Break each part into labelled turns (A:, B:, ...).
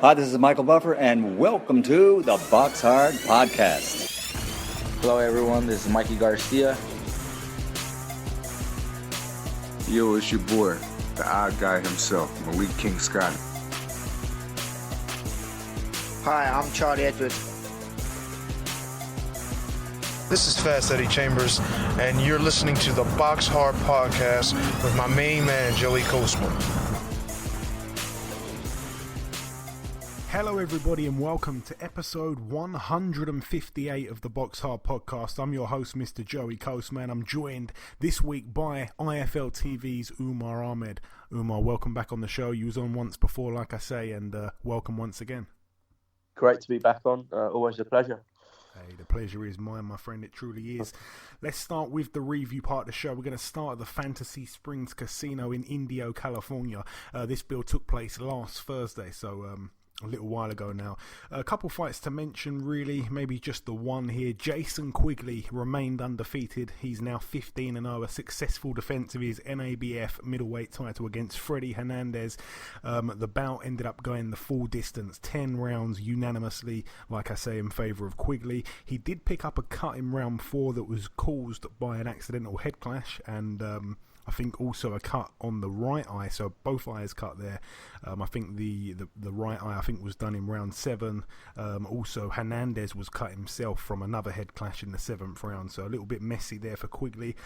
A: Hi, this is Michael Buffer, and welcome to the BoxHard Podcast.
B: Hello, everyone. This is Mikey Garcia.
C: Yo, it's your boy, the odd guy himself, Malik King Scott.
D: Hi, I'm Charlie Edwards.
E: This is Fast Eddie Chambers, and you're listening to the BoxHard Podcast with my main man, Joey Coastman.
F: Hello everybody and welcome to episode 158 of the BoxHard Podcast. I'm your host, Mr. Joey Coastman. I'm joined this week by IFL TV's Umar Ahmed. Umar, welcome back on the show. You was on once before, like I say, and welcome once again.
B: Great to be back on. Always a pleasure.
F: Hey, the pleasure is mine, my friend. It truly is. Let's start with the review part of the show. We're going to start at the Fantasy Springs Casino in Indio, California. This bill took place last Thursday, so a little while ago now. A couple fights to mention, really, maybe just the one here. Jason Quigley remained undefeated. He's now 15-0, a successful defense of his NABF middleweight title against Freddie Hernandez. The bout ended up going the full distance, 10 rounds unanimously, like I say, in favour of Quigley. He did pick up a cut in round 4 that was caused by an accidental head clash, and I think also a cut on the right eye, so both eyes cut there. I think the right eye, I think, was done in round 7. Also, Hernandez was cut himself from another head clash in the 7th round, so a little bit messy there for Quigley.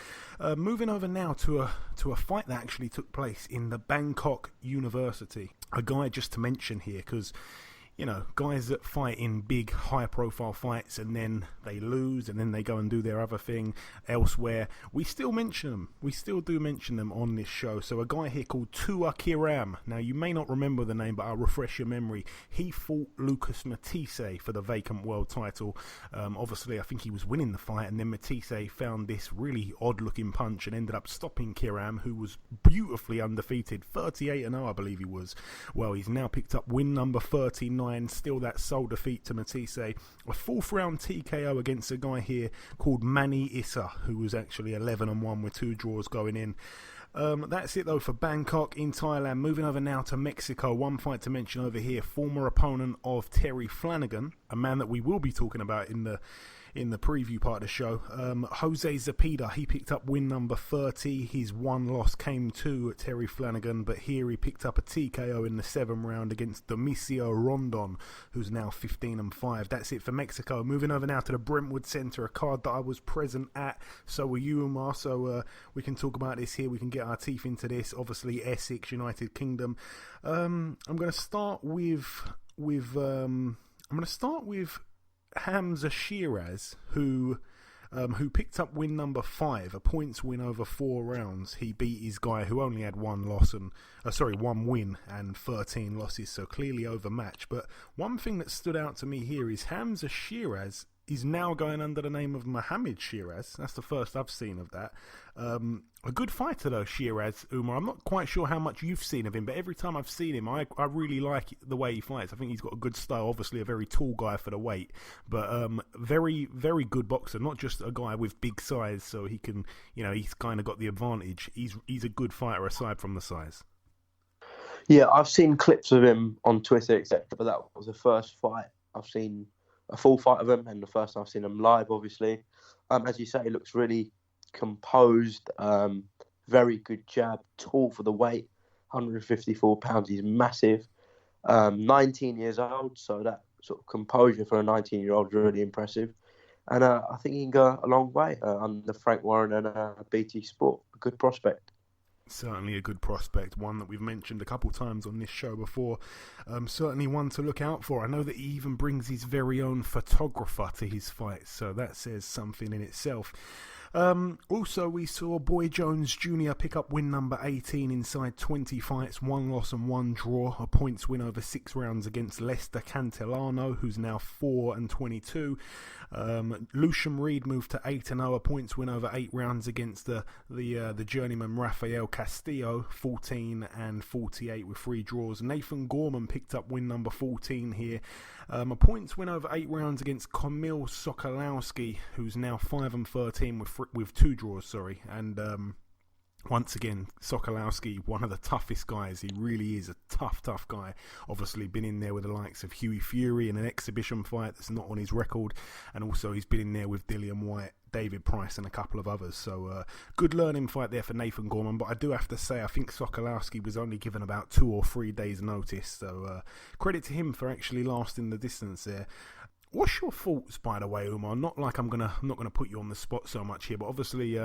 F: Moving over now to a fight that actually took place in the Bangkok University. A guy just to mention here, because you know, guys that fight in big, high-profile fights and then they lose and then they go and do their other thing elsewhere, we still mention them. We still do mention them on this show. So a guy here called Tua Kiram. Now, you may not remember the name, but I'll refresh your memory. He fought Lucas Matisse for the vacant world title. Obviously, I think he was winning the fight, and then Matisse found this really odd-looking punch and ended up stopping Kiram, who was beautifully undefeated. 38-0, I believe he was. Well, he's now picked up win number 39. Still that sole defeat to Matisse. A 4th round TKO against a guy here called Manny Issa, who was actually 11-1 with 2 draws going in. That's it though for Bangkok in Thailand. Moving over now to Mexico. One fight to mention over here. Former opponent of Terry Flanagan, a man that we will be talking about in the preview part of the show. Jose Zepeda, he picked up win number 30. His one loss came to Terry Flanagan, but here he picked up a TKO in the 7th round against Domicio Rondon, who's now 15-5. That's it for Mexico. Moving over now to the Brentwood Center, a card that I was present at. So were you, Umar. So we can talk about this here. We can get our teeth into this. Obviously, Essex, United Kingdom. I'm going to start with Hamza Shiraz, who picked up win number 5, a points win over 4 rounds. He beat his guy who only had one win and 13 losses, so clearly overmatched. But one thing that stood out to me here is Hamza Shiraz is now going under the name of Mohammed Shiraz. That's the first I've seen of that. A good fighter though, Shiraz, Umar. I'm not quite sure how much you've seen of him, but every time I've seen him, I really like the way he fights. I think he's got a good style. Obviously a very tall guy for the weight, but very, very good boxer. Not just a guy with big size, so he can, you know, he's kind of got the advantage. He's a good fighter aside from the size.
B: Yeah, I've seen clips of him on Twitter, etc., but that was the first fight I've seen a full fight of him, and the first time I've seen him live, obviously. As you say, he looks really composed, very good jab, tall for the weight, 154 pounds, he's massive, 19 years old, so that sort of composure for a 19-year-old is really impressive, and I think he can go a long way under Frank Warren and BT Sport. A good prospect.
F: Certainly a good prospect, one that we've mentioned a couple times on this show before. Certainly one to look out for. I know that he even brings his very own photographer to his fights, so that says something in itself. Also, we saw Boy Jones Jr. pick up win number 18 inside 20 fights, 1 loss and 1 draw, a points win over 6 rounds against Lester Cantillano, who's now 4-22. Lucian Reed moved to 8-0, a points win over 8 rounds against the journeyman Rafael Castillo, 14-48 with 3 draws. Nathan Gorman picked up win number 14 here, a points win over 8 rounds against Kamil Sokolowski, who's now 5-13 with 2 draws. And Once again, Sokolowski, one of the toughest guys. He really is a tough guy. Obviously been in there with the likes of Hughie Fury in an exhibition fight that's not on his record. And also he's been in there with Dillian Whyte, David Price and a couple of others. So good learning fight there for Nathan Gorman. But I do have to say, I think Sokolowski was only given about 2 or 3 days notice. So credit to him for actually lasting the distance there. What's your thoughts, by the way, Umar? Not like I'm not gonna put you on the spot so much here, but obviously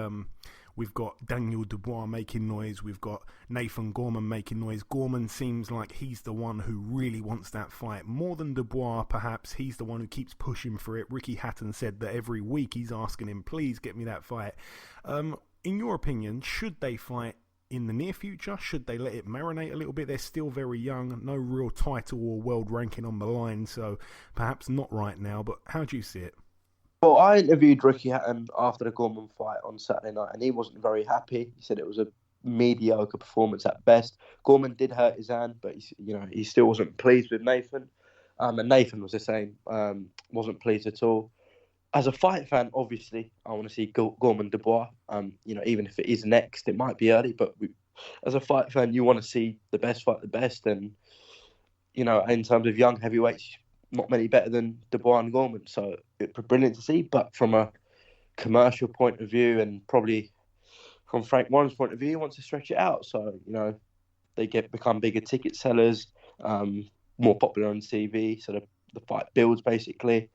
F: we've got Daniel Dubois making noise. We've got Nathan Gorman making noise. Gorman seems like he's the one who really wants that fight. More than Dubois, perhaps. He's the one who keeps pushing for it. Ricky Hatton said that every week he's asking him, please get me that fight. In your opinion, should they fight in the near future? Should they let it marinate a little bit? They're still very young. No real title or world ranking on the line, so perhaps not right now. But how do you see it?
B: Well, I interviewed Ricky Hatton after the Gorman fight on Saturday night, and he wasn't very happy. He said it was a mediocre performance at best. Gorman did hurt his hand, but he still wasn't pleased with Nathan. And Nathan was the same, wasn't pleased at all. As a fight fan, obviously, I want to see Gorman Dubois. Even if it is next, it might be early, but as a fight fan, you want to see the best fight the best. And, in terms of young heavyweights, not many better than Dubois and Gorman. So it's brilliant to see. But from a commercial point of view, and probably from Frank Warren's point of view, he wants to stretch it out. So, they become bigger ticket sellers, more popular on TV. So the fight builds, basically.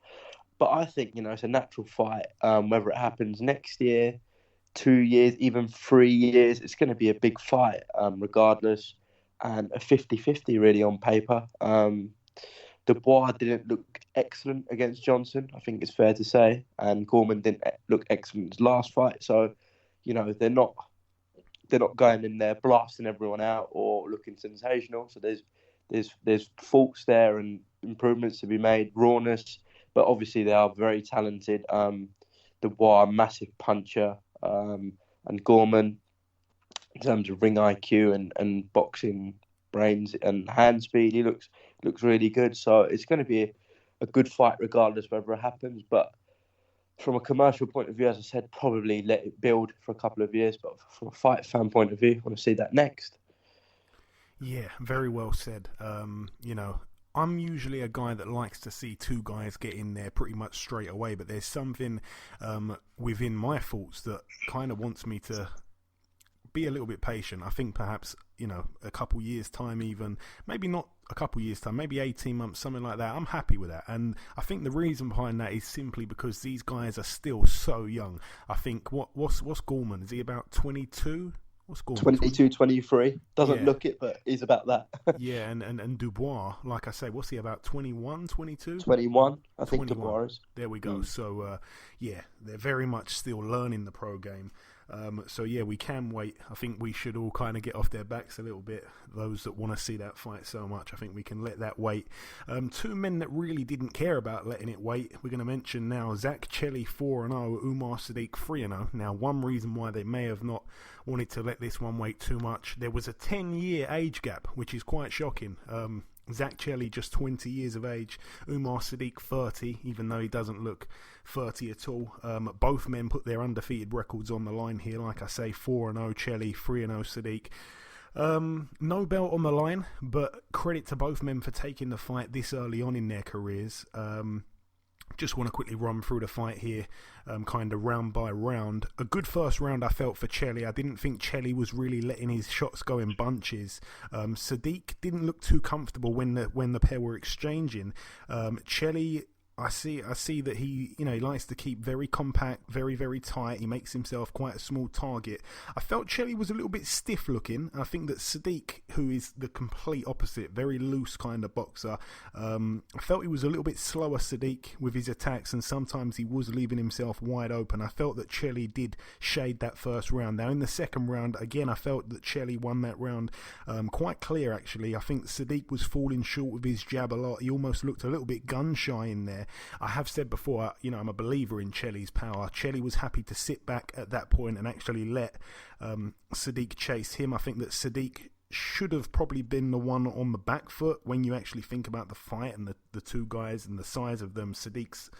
B: But I think, it's a natural fight. Whether it happens next year, 2 years, even 3 years, it's going to be a big fight regardless. And a 50-50 really on paper. Dubois didn't look excellent against Johnson, I think it's fair to say. And Gorman didn't look excellent in his last fight. So, they're not going in there blasting everyone out or looking sensational. So there's faults there and improvements to be made, rawness. But obviously they are very talented. Dubois, a massive puncher, and Gorman, in terms of ring IQ and boxing brains and hand speed, he looks really good. So it's going to be a good fight regardless whether it happens. But from a commercial point of view, as I said, probably let it build for a couple of years. But from a fight fan point of view, I want to see that next.
F: Yeah, very well said. I'm usually a guy that likes to see 2 guys get in there pretty much straight away, but there's something within my thoughts that kind of wants me to be a little bit patient. I think perhaps, a couple years' time even, maybe not a couple years' time, maybe 18 months, something like that. I'm happy with that. And I think the reason behind that is simply because these guys are still so young. I think, what's Gorman? Is he about 22? What's Gorman?
B: 22, 23. Doesn't look it, but he's about that.
F: Yeah, and Dubois, like I say, what's he, about 21, 22?
B: 21, I think
F: 21.
B: Dubois is.
F: There we go. So, they're very much still learning the pro game. So, we can wait. I think we should all kind of get off their backs a little bit. Those that want to see that fight so much, I think we can let that wait. 2 men that really didn't care about letting it wait. We're going to mention now Zach Chelli 4-0, Umar Sadiq 3-0. Now, one reason why they may have not wanted to let this one wait too much, there was a 10-year age gap, which is quite shocking. Zach Chelli just 20 years of age, Umar Sadiq 30, even though he doesn't look 30 at all. Both men put their undefeated records on the line here, like I say, 4-0 Chelli, 3-0 Sadiq. No belt on the line, but credit to both men for taking the fight this early on in their careers. Just want to quickly run through the fight here, kind of round by round. A good first round I felt for Chelli. I didn't think Chelli was really letting his shots go in bunches. Sadiq didn't look too comfortable when the pair were exchanging. Chelli, I see that he likes to keep very compact, very, very tight. He makes himself quite a small target. I felt Chelli was a little bit stiff looking. I think that Sadiq, who is the complete opposite, very loose kind of boxer, I felt he was a little bit slower, Sadiq, with his attacks, and sometimes he was leaving himself wide open. I felt that Chelli did shade that first round. Now in the second round, again, I felt that Chelli won that round quite clear, actually. I think Sadiq was falling short with his jab a lot. He almost looked a little bit gun shy in there. I have said before, I'm a believer in Chelli's power. Chelli was happy to sit back at that point and actually let Sadiq chase him. I think that Sadiq should have probably been the one on the back foot when you actually think about the fight and the 2 guys and the size of them. Sadiq's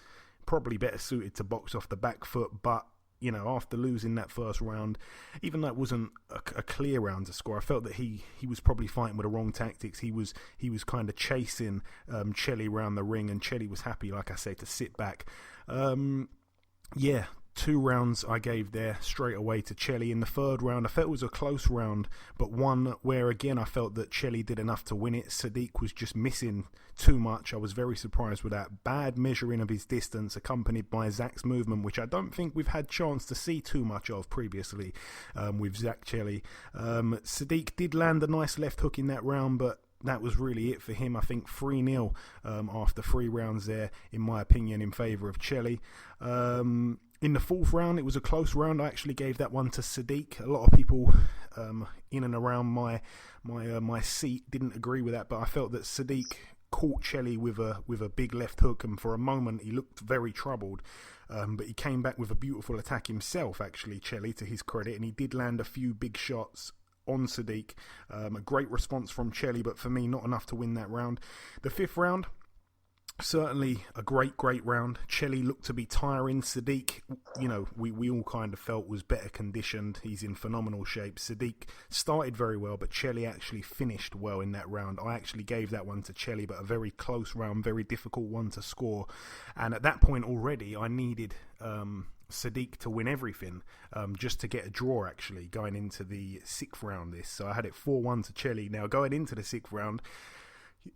F: probably better suited to box off the back foot, but after losing that first round, even though it wasn't a clear round to score, I felt that he was probably fighting with the wrong tactics. He was kind of chasing Chelly around the ring, and Chelly was happy, like I say, to sit back. 2 rounds I gave there straight away to Chelly. In the third round, I felt it was a close round, but one where, again, I felt that Chelly did enough to win it. Sadiq was just missing too much. I was very surprised with that. Bad measuring of his distance, accompanied by Zach's movement, which I don't think we've had chance to see too much of previously with Zach Chelly. Sadiq did land a nice left hook in that round, but that was really it for him. I think 3-0 after 3 rounds there, in my opinion, in favour of Chelly. In the fourth round, it was a close round. I actually gave that one to Sadiq. A lot of people in and around my seat didn't agree with that, but I felt that Sadiq caught Chelly with a big left hook, and for a moment he looked very troubled. But he came back with a beautiful attack himself, actually, Chelly, to his credit, and he did land a few big shots on Sadiq. A great response from Chelly, but for me, not enough to win that round. The fifth round, certainly a great round. Chelly looked to be tiring. Sadiq, we all kind of felt was better conditioned. He's in phenomenal shape. Sadiq started very well, but Chelly actually finished well in that round. I actually gave that one to Chelly, but a very close round, very difficult one to score. And at that point already, I needed Sadiq to win everything, just to get a draw, actually, going into the 6th round. So I had it 4-1 to Chelly. Now, going into the 6th round,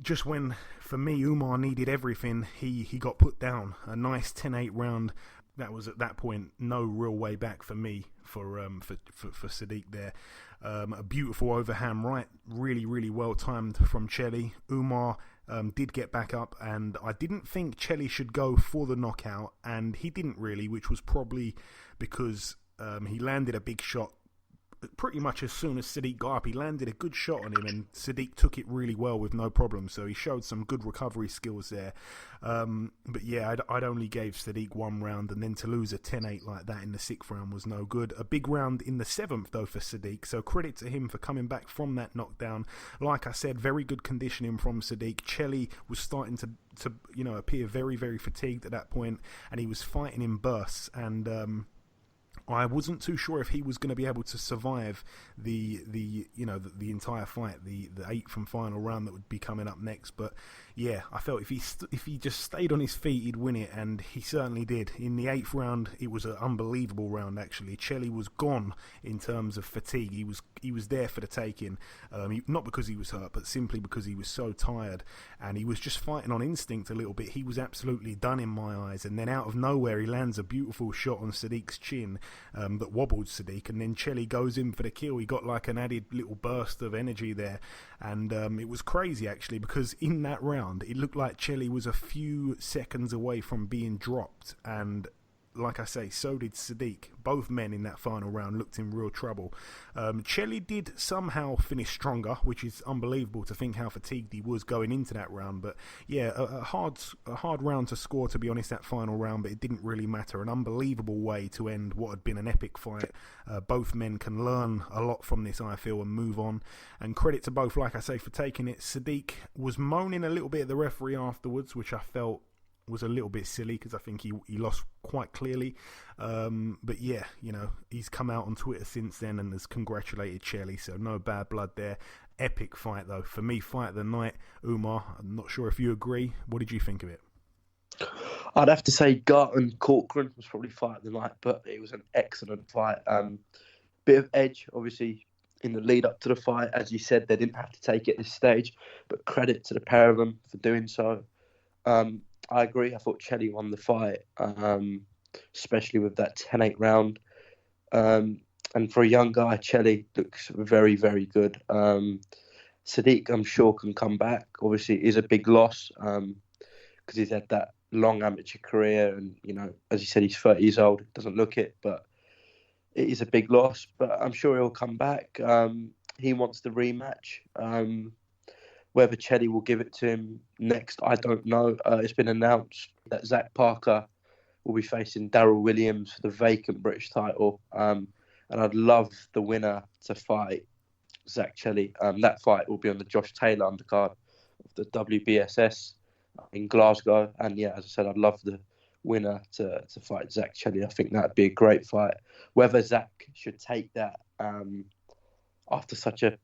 F: just when, for me, Umar needed everything, he got put down. A nice 10-8 round. That was, at that point, no real way back for me, for Sadiq there. A beautiful overhand right, really well timed from Chelly. Umar did get back up, and I didn't think Chelly should go for the knockout, and he didn't really, which was probably because he landed a big shot pretty much as soon as Sadiq got up. He landed a good shot on him, and Sadiq took it really well with no problem, so he showed some good recovery skills there. But yeah, I'd only gave Sadiq 1 round, and then to lose a 10-8 like that in the 6th round was no good. A big round in the 7th though for Sadiq, so credit to him for coming back from that knockdown. Like I said, very good conditioning from Sadiq. Chelly was starting to appear very fatigued at that point, and he was fighting in bursts, and I wasn't too sure if he was going to be able to survive the entire fight, the 8th and final round that would be coming up next. But yeah, I felt if he just stayed on his feet, he'd win it, and he certainly did. In the 8th round, it was an unbelievable round, actually. Chelly was gone in terms of fatigue. He was there for the taking, not because he was hurt, but simply because he was so tired, and he was just fighting on instinct a little bit. He was absolutely done in my eyes, and then out of nowhere, he lands a beautiful shot on Sadiq's chin that wobbled Sadiq, and then Chelly goes in for the kill. He got like an added little burst of energy there, and it was crazy, actually, because in that round, it looked like Chelly was a few seconds away from being dropped, and like I say, so did Sadiq. Both men in that final round looked in real trouble. Chelly did somehow finish stronger, which is unbelievable to think how fatigued he was going into that round. But yeah, a hard round to score, to be honest, that final round, but it didn't really matter. An unbelievable way to end what had been an epic fight. Both men can learn a lot from this, I feel, and move on. And credit to both, like I say, for taking it. Sadiq was moaning a little bit at the referee afterwards, which I felt was a little bit silly, because I think he lost quite clearly. But yeah, he's come out on Twitter since then and has congratulated Chelly, so no bad blood there. Epic fight, though. For me, fight of the night. Umar, I'm not sure if you agree. What did you think of it?
B: I'd have to say Gart and Corcoran was probably fight of the night, but it was an excellent fight. Bit of edge, obviously, in the lead up to the fight. As you said, they didn't have to take it at this stage, but credit to the pair of them for doing so. I agree. I thought Chelly won the fight, especially with that 10-8 round. And for a young guy, Chelly looks very good. Sadiq, I'm sure, can come back. Obviously, it is a big loss because he's had that long amateur career. And, as you said, he's 30 years old. Doesn't look it, but it is a big loss. But I'm sure he'll come back. He wants the rematch. Whether Chelly will give it to him next, I don't know. It's been announced that Zach Parker will be facing Darryl Williams for the vacant British title. And I'd love the winner to fight Zach Chelly. That fight will be on the Josh Taylor undercard of the WBSS in Glasgow. And yeah, as I said, I'd love the winner to fight Zach Chelli. I think that'd be a great fight. Whether Zach should take that after such a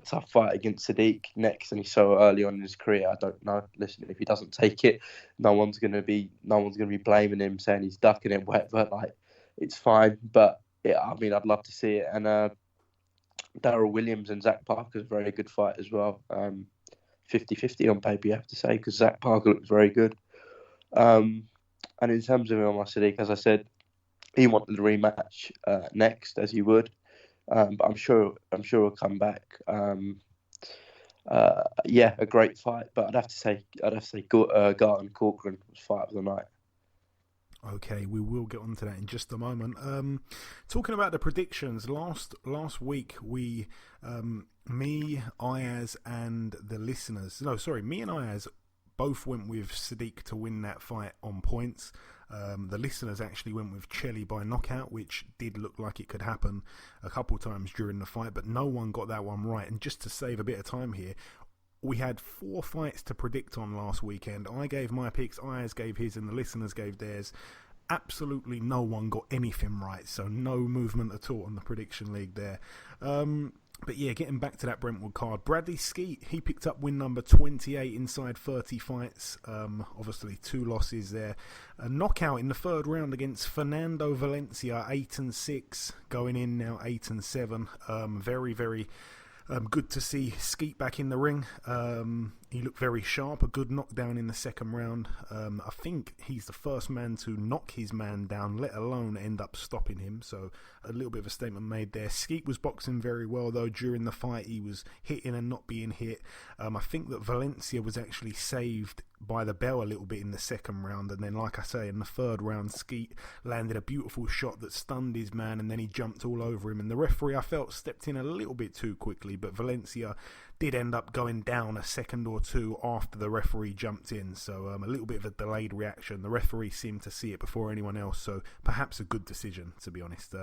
B: tough fight against Sadiq next, and he's so early on in his career, I don't know. Listen, if he doesn't take it, no one's gonna be blaming him, saying he's ducking it, whatever. Like, it's fine. But yeah, I mean, I'd love to see it. And Darryl Williams and Zach Parker's a very good fight as well. 50-50 on paper, you have to say, because Zach Parker looks very good. And in terms of Umar Sadiq, as I said, he wanted the rematch next, as he would. But I'm sure he'll come back. Yeah, a great fight. But I'd have to say Garton Corcoran was fight of the night.
F: Okay, we will get onto that in just a moment. Talking about the predictions, last week we, me, Ayaz, and the listeners. No, sorry, me and Ayaz both went with Sadiq to win that fight on points. The listeners actually went with Chelli by knockout, which did look like it could happen a couple times during the fight, but no one got that one right. And just to save a bit of time here, we had 4 fights to predict on last weekend. I gave my picks, Ayaz gave his, and the listeners gave theirs. Absolutely no one got anything right, so no movement at all on the prediction league there. But yeah, getting back to that Brentwood card, Bradley Skeet, he picked up win number 28 inside 30 fights. Obviously 2 losses there. A knockout in the 3rd round against Fernando Valencia, 8-6, going in now 8-7. Very, very good to see Skeet back in the ring. He looked very sharp, a good knockdown in the 2nd round. I think he's the first man to knock his man down, let alone end up stopping him. So a little bit of a statement made there. Skeet was boxing very well, though. During the fight, he was hitting and not being hit. I think that Valencia was actually saved by the bell a little bit in the 2nd round. And then, like I say, in the 3rd round, Skeet landed a beautiful shot that stunned his man, and then he jumped all over him. And the referee, I felt, stepped in a little bit too quickly, but Valencia did end up going down a second or two after the referee jumped in, so a little bit of a delayed reaction. The referee seemed to see it before anyone else, so perhaps a good decision, to be honest.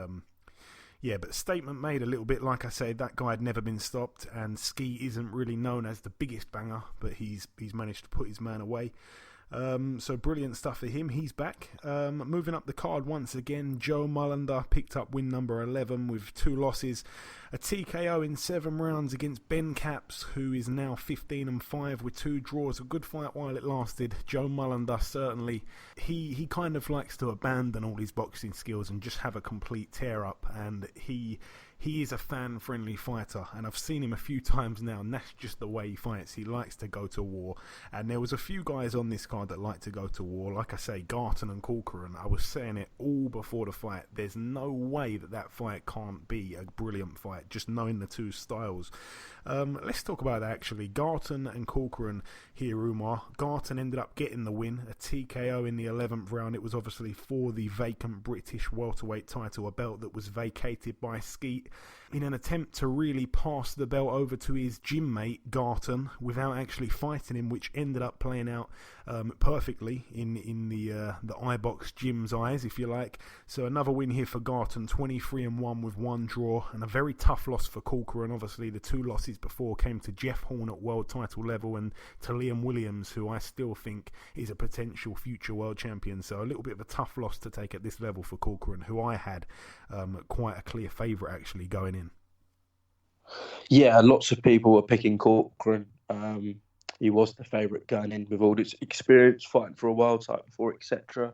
F: Yeah, but statement made a little bit. Like I said, that guy had never been stopped, and Ski isn't really known as the biggest banger, but he's managed to put his man away. So brilliant stuff for him. He's back. Moving up the card once again, Joe Mullender picked up win number 11 with 2 losses. A TKO in 7 rounds against Ben Capps, who is now 15-5 with 2 draws. A good fight while it lasted. Joe Mullender, certainly, he kind of likes to abandon all his boxing skills and just have a complete tear-up, and he is a fan-friendly fighter, and I've seen him a few times now, and that's just the way he fights. He likes to go to war, and there was a few guys on this card that like to go to war. Like I say, Garton and Corcoran, I was saying it all before the fight. There's no way that fight can't be a brilliant fight, just knowing the 2 styles. Let's talk about that, actually. Garton and Corcoran here, Umar. Garton ended up getting the win, a TKO in the 11th round. It was obviously for the vacant British welterweight title, a belt that was vacated by Skeet, in an attempt to really pass the belt over to his gym mate Garton without actually fighting him, which ended up playing out perfectly in the iBox gym's eyes, if you like. So another win here for Garton, 23-1 with 1 draw, and a very tough loss for Corcoran. Obviously the 2 losses before came to Jeff Horn at world title level and to Liam Williams, who I still think is a potential future world champion. So a little bit of a tough loss to take at this level for Corcoran, who I had quite a clear favourite actually going in.
B: Yeah, lots of people were picking Corcoran. He was the favourite going in with all his experience fighting for a world title before, etc.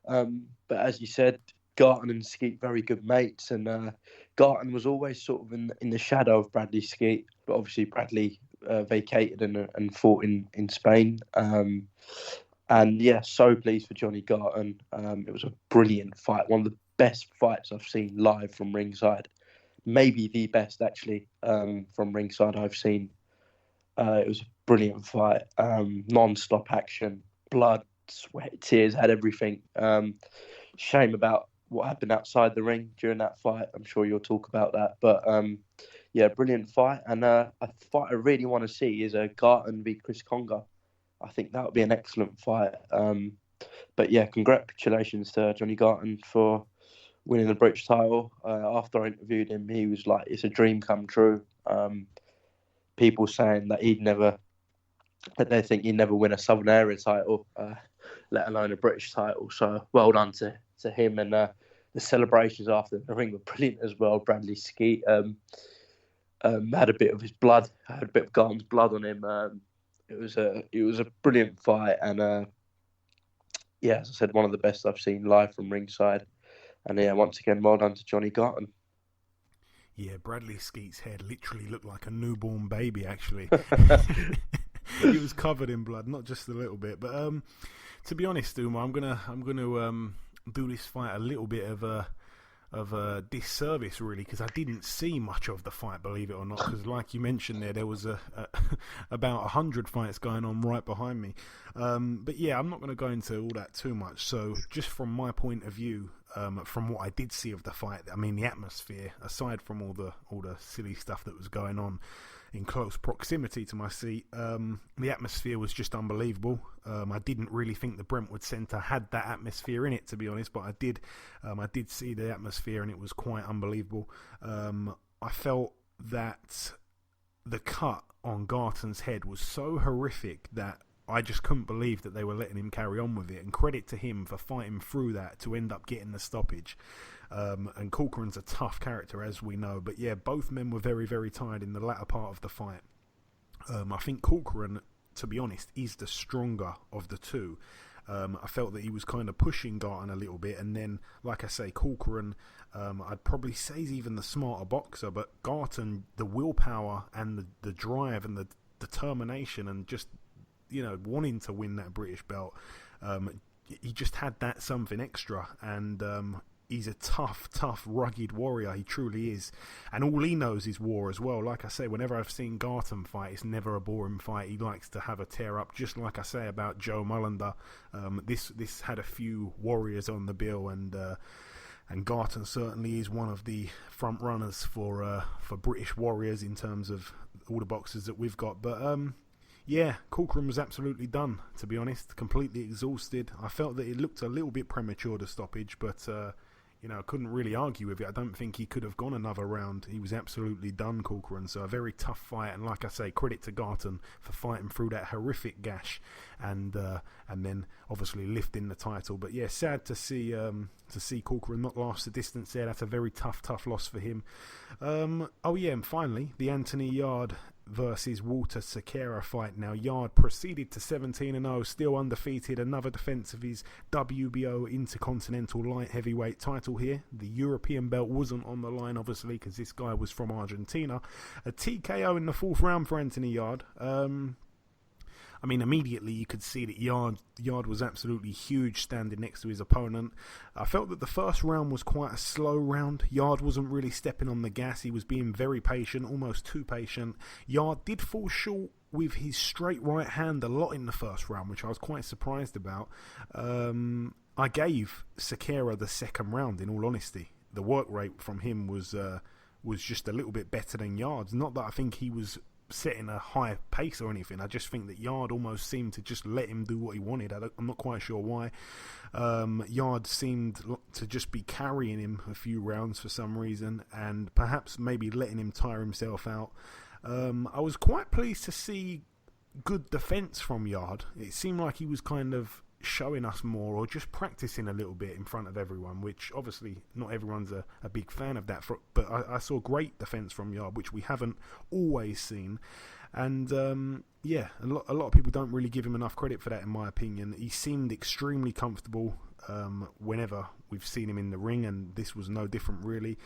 B: But as you said, Garton and Skeet very good mates, and Garton was always sort of in the shadow of Bradley Skeet, but obviously Bradley vacated and fought in Spain. And yeah, so pleased for Johnny Garton. It was a brilliant fight, one of the best fights I've seen live from ringside. Maybe the best, actually, from ringside I've seen. It was a brilliant fight. Non-stop action, blood, sweat, tears, had everything. Shame about what happened outside the ring during that fight. I'm sure you'll talk about that. But, yeah, brilliant fight. And a fight I really want to see is Garton v Chris Conger. I think that would be an excellent fight. But, yeah, congratulations to Johnny Garton for winning the British title. After I interviewed him, he was like, it's a dream come true. People saying that they think he'd never win a Southern Area title. let alone a British title. So well done to him, and the celebrations after the ring were brilliant as well. Bradley Skeet had a bit of his blood, had a bit of Garton's blood on him. It was a brilliant fight, and as I said, one of the best I've seen live from ringside. And once again, well done to Johnny Garton.
F: Yeah, Bradley Skeet's head literally looked like a newborn baby, actually. He was covered in blood, not just a little bit. But to be honest, Umar, I'm gonna do this fight a little bit of a disservice, really, because I didn't see much of the fight, believe it or not. Because, like you mentioned, there was about 100 fights going on right behind me. But yeah, I'm not going to go into all that too much. So, just from my point of view, from what I did see of the fight, I mean, the atmosphere, aside from all the silly stuff that was going on in close proximity to my seat, the atmosphere was just unbelievable. I didn't really think the Brentwood Centre had that atmosphere in it, to be honest, but I did see the atmosphere, and it was quite unbelievable. I felt that the cut on Garton's head was so horrific that I just couldn't believe that they were letting him carry on with it, and credit to him for fighting through that to end up getting the stoppage. And Corcoran's a tough character, as we know, but yeah, both men were very, very tired in the latter part of the fight. I think Corcoran, to be honest, is the stronger of the two. I felt that he was kind of pushing Garton a little bit, and then, like I say, Corcoran, I'd probably say he's even the smarter boxer, but Garton, the willpower and the drive and the determination and just, wanting to win that British belt, he just had that something extra, and he's a tough, rugged warrior. He truly is. And all he knows is war as well. Like I say, whenever I've seen Garton fight, it's never a boring fight. He likes to have a tear up, just like I say about Joe Mullender. This had a few warriors on the bill, and Garton certainly is one of the front runners for British warriors in terms of all the boxers that we've got. But yeah, Corcoran was absolutely done, to be honest, completely exhausted. I felt that it looked a little bit premature, the stoppage, but I couldn't really argue with it. I don't think he could have gone another round. He was absolutely done, Corcoran. So a very tough fight, and like I say, credit to Garton for fighting through that horrific gash, and then obviously lifting the title. But yeah, sad to see Corcoran not last the distance there. That's a very tough loss for him. And finally, the Anthony Yarde versus Walter Sequeira fight. Now, Yarde proceeded to 17-0, still undefeated. Another defence of his WBO Intercontinental Light Heavyweight title here. The European belt wasn't on the line, obviously, because this guy was from Argentina. A TKO in the 4th round for Anthony Yarde. Immediately you could see that Yarde was absolutely huge standing next to his opponent. I felt that the first round was quite a slow round. Yarde wasn't really stepping on the gas. He was being very patient, almost too patient. Yarde did fall short with his straight right hand a lot in the first round, which I was quite surprised about. I gave Sequeira the second round, in all honesty. The work rate from him was just a little bit better than Yarde's. Not that I think he was setting a high pace or anything. I just think that Yarde almost seemed to just let him do what he wanted. I'm not quite sure why. Yarde seemed to just be carrying him a few rounds for some reason, and perhaps maybe letting him tire himself out. I was quite pleased to see good defence from Yarde. It seemed like he was kind of showing us more, or just practicing a little bit in front of everyone, which obviously not everyone's a big fan of that, but I saw great defence from Yarde, which we haven't always seen. And a lot of people don't really give him enough credit for that, in my opinion. He seemed extremely comfortable whenever we've seen him in the ring, and this was no different really.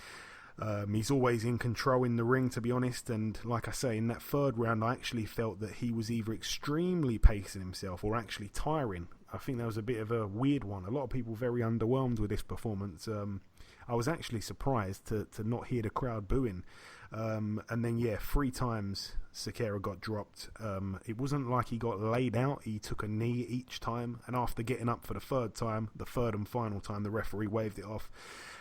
F: He's always in control in the ring, to be honest, and like I say, in that third round I actually felt that he was either extremely pacing himself or actually tiring. I think that was a bit of a weird one. A lot of people very underwhelmed with this performance. I was actually surprised to not hear the crowd booing. And then, 3 times Sequeira got dropped. It wasn't like he got laid out. He took a knee each time, and after getting up for the third and final time, the referee waved it off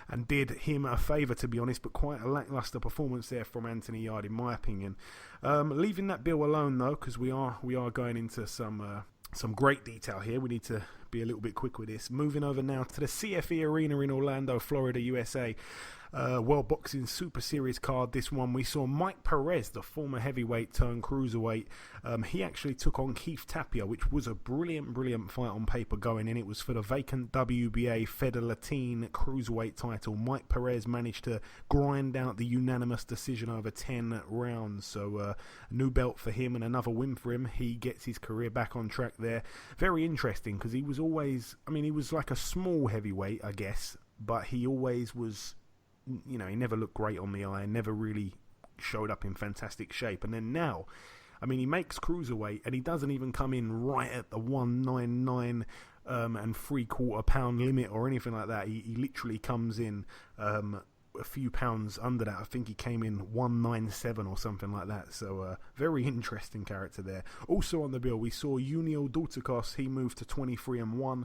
F: and did him a favour, to be honest, but quite a lacklustre performance there from Anthony Yarde, in my opinion. Leaving that bill alone, though, because we are going into some great detail here. We need to be a little bit quick with this. Moving over now to the CFE Arena in Orlando, Florida, USA. World Boxing Super Series card. This one we saw Mike Perez, the former heavyweight turned cruiserweight. He actually took on Keith Tapia, which was a brilliant fight on paper going in. It was for the vacant WBA Federatin cruiserweight title. Mike Perez managed to grind out the unanimous decision over 10 rounds. So a new belt for him and another win for him. He gets his career back on track there. Very interesting because he was always, he was like a small heavyweight, I guess, but he always was, he never looked great on the eye, never really showed up in fantastic shape. And then now, he makes cruiserweight and he doesn't even come in right at the 199 and 3/4 pound limit or anything like that. He literally comes in a few pounds under that. I think he came in 197 or something like that. So very interesting character there. Also on the bill, we saw Uniel Dulcicos. He moved to 23-1.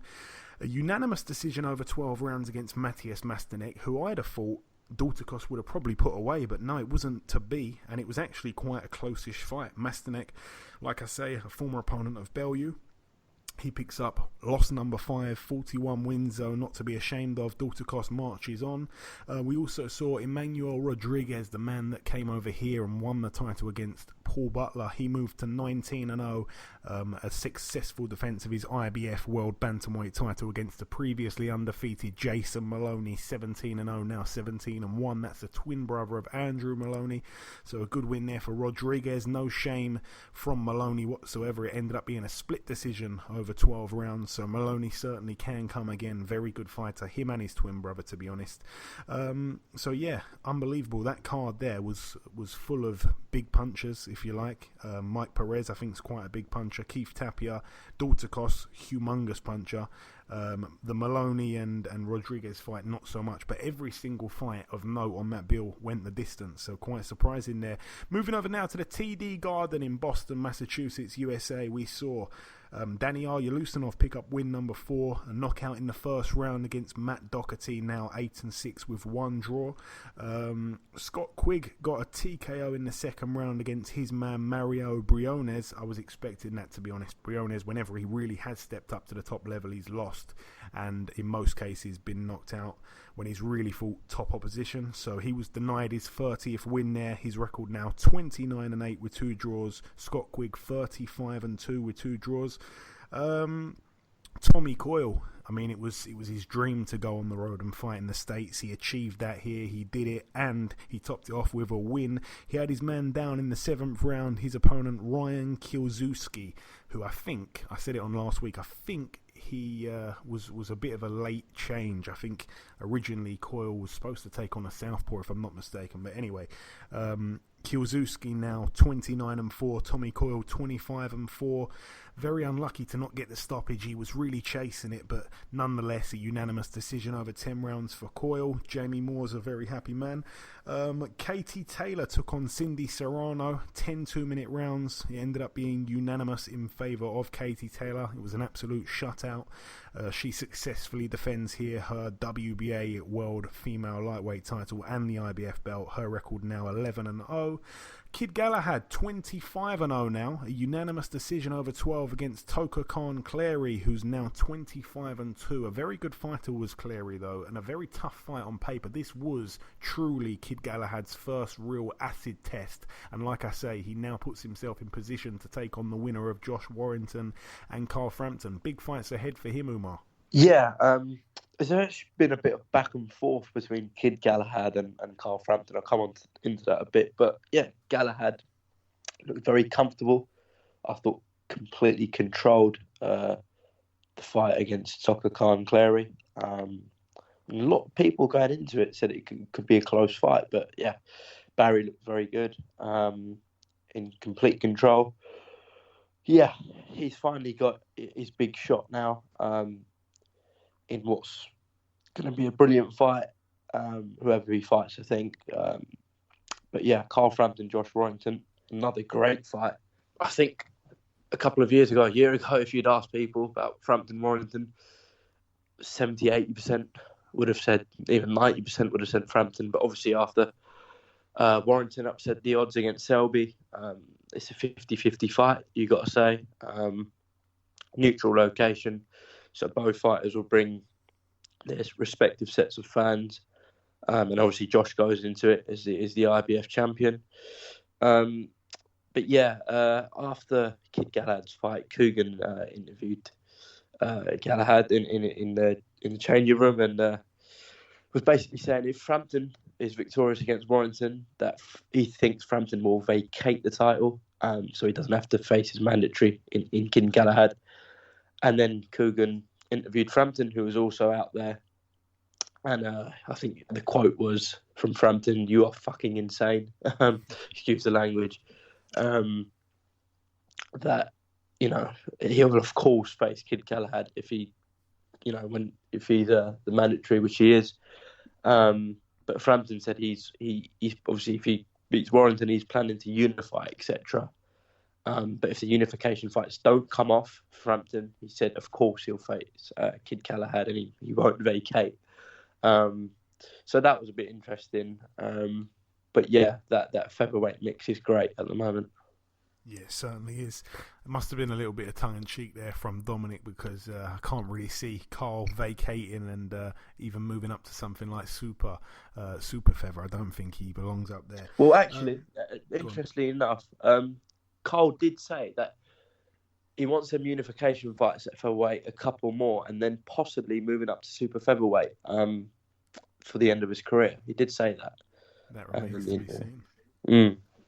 F: A unanimous decision over 12 rounds against Matthias Mastanek, who I'd have thought Dulcicos would have probably put away, but no, it wasn't to be, and it was actually quite a close-ish fight. Mastanek, like I say, a former opponent of Bellew. He picks up loss number 5, 41 wins, though not to be ashamed of. Dulcicos marches on. We also saw Emmanuel Rodriguez, the man that came over here and won the title against Paul Butler. He moved to 19-0, a successful defence of his IBF World Bantamweight title against the previously undefeated Jason Maloney, 17-0, now 17-1. That's the twin brother of Andrew Maloney. So a good win there for Rodriguez. No shame from Maloney whatsoever. It ended up being a split decision over 12 rounds, so Maloney certainly can come again. Very good fighter, him and his twin brother, to be honest. So yeah, unbelievable. That card there was full of big punchers, if you like. Mike Perez, I think, is quite a big puncher. Keith Tapia, Dulcicos, humongous puncher. The Maloney and Rodriguez fight, not so much, but every single fight of note on that bill went the distance, so quite surprising there. Moving over now to the TD Garden in Boston, Massachusetts, USA, we saw Daniel Yelusinov pick up win number 4, a knockout in the first round against Matt Doherty, now 8-6 with 1 draw. Scott Quigg got a TKO in the second round against his man Mario Briones. I was expecting that, to be honest. Briones, whenever he really has stepped up to the top level, he's lost, and in most cases been knocked out when he's really fought top opposition. So he was denied his 30th win there. His record now 29-8 with 2 draws. Scott Quigg 35-2 with 2 draws. Tommy Coyle, it was his dream to go on the road and fight in the States. He achieved that here. He did it, and he topped it off with a win. He had his man down in the 7th round, his opponent Ryan Kielczewski, who I said it on last week, I think he was a bit of a late change. I think originally Coyle was supposed to take on a southpaw, if I'm not mistaken. But anyway, Kielczewski now 29-4, Tommy Coyle 25-4. Very unlucky to not get the stoppage. He was really chasing it, but nonetheless a unanimous decision over 10 rounds for Coyle. Jamie Moore's a very happy man. Katie Taylor took on Cindy Serrano, 10 2-minute rounds. It ended up being unanimous in favour of Katie Taylor. It was an absolute shutout. She successfully defends here her WBA World Female Lightweight title and the IBF belt. Her record now 11-0. Kid Galahad 25-0 now, a unanimous decision over 12 against Toka Khan Clary, who's now 25-2. A very good fighter was Clary, though, and a very tough fight on paper. This was truly Kid Galahad's first real acid test, and like I say, he now puts himself in position to take on the winner of Josh Warrington and Carl Frampton. Big fights ahead for him, Umar.
B: Yeah, there's actually been a bit of back and forth between Kid Galahad and Carl Frampton. I'll come on into that a bit. But yeah, Galahad looked very comfortable. I thought completely controlled the fight against Toka Khan Clary. A lot of people going into it said it could be a close fight. But yeah, Barry looked very good, in complete control. Yeah, he's finally got his big shot now. In what's going to be a brilliant fight, whoever he fights, I think. But yeah, Carl Frampton, Josh Warrington, another great fight. I think a year ago, if you'd asked people about Frampton Warrington, 70-80% would have said, even 90% would have said Frampton. But obviously after Warrington upset the odds against Selby, it's a 50-50 fight, you got to say. Neutral location. So both fighters will bring their respective sets of fans. And obviously Josh goes into it as the IBF champion. But yeah, after Kid Galahad's fight, Coogan interviewed Galahad in the changing room and was basically saying if Frampton is victorious against Warrington, that he thinks Frampton will vacate the title, so he doesn't have to face his mandatory in Kid Galahad. And then Coogan interviewed Frampton, who was also out there. And I think the quote was from Frampton, "You are fucking insane." Excuse the language. That, you know, he will of course face Kid Galahad if he, you know, if he's the mandatory, which he is. But Frampton said he's obviously, if he beats Warrington, he's planning to unify, etc. But if the unification fights don't come off, Frampton, he said, of course he'll face Kid Galahad and he won't vacate. So that was a bit interesting. But yeah, that featherweight mix is great at the moment.
F: Yeah, it certainly is. It must have been a little bit of tongue-in-cheek there from Dominic, because I can't really see Carl vacating and even moving up to something like super feather. I don't think he belongs up there.
B: Well, actually, interestingly enough, Carl did say that he wants some unification fights at featherweight, a couple more, and then possibly moving up to super featherweight for the end of his career. He did say that.
F: That remains to be seen.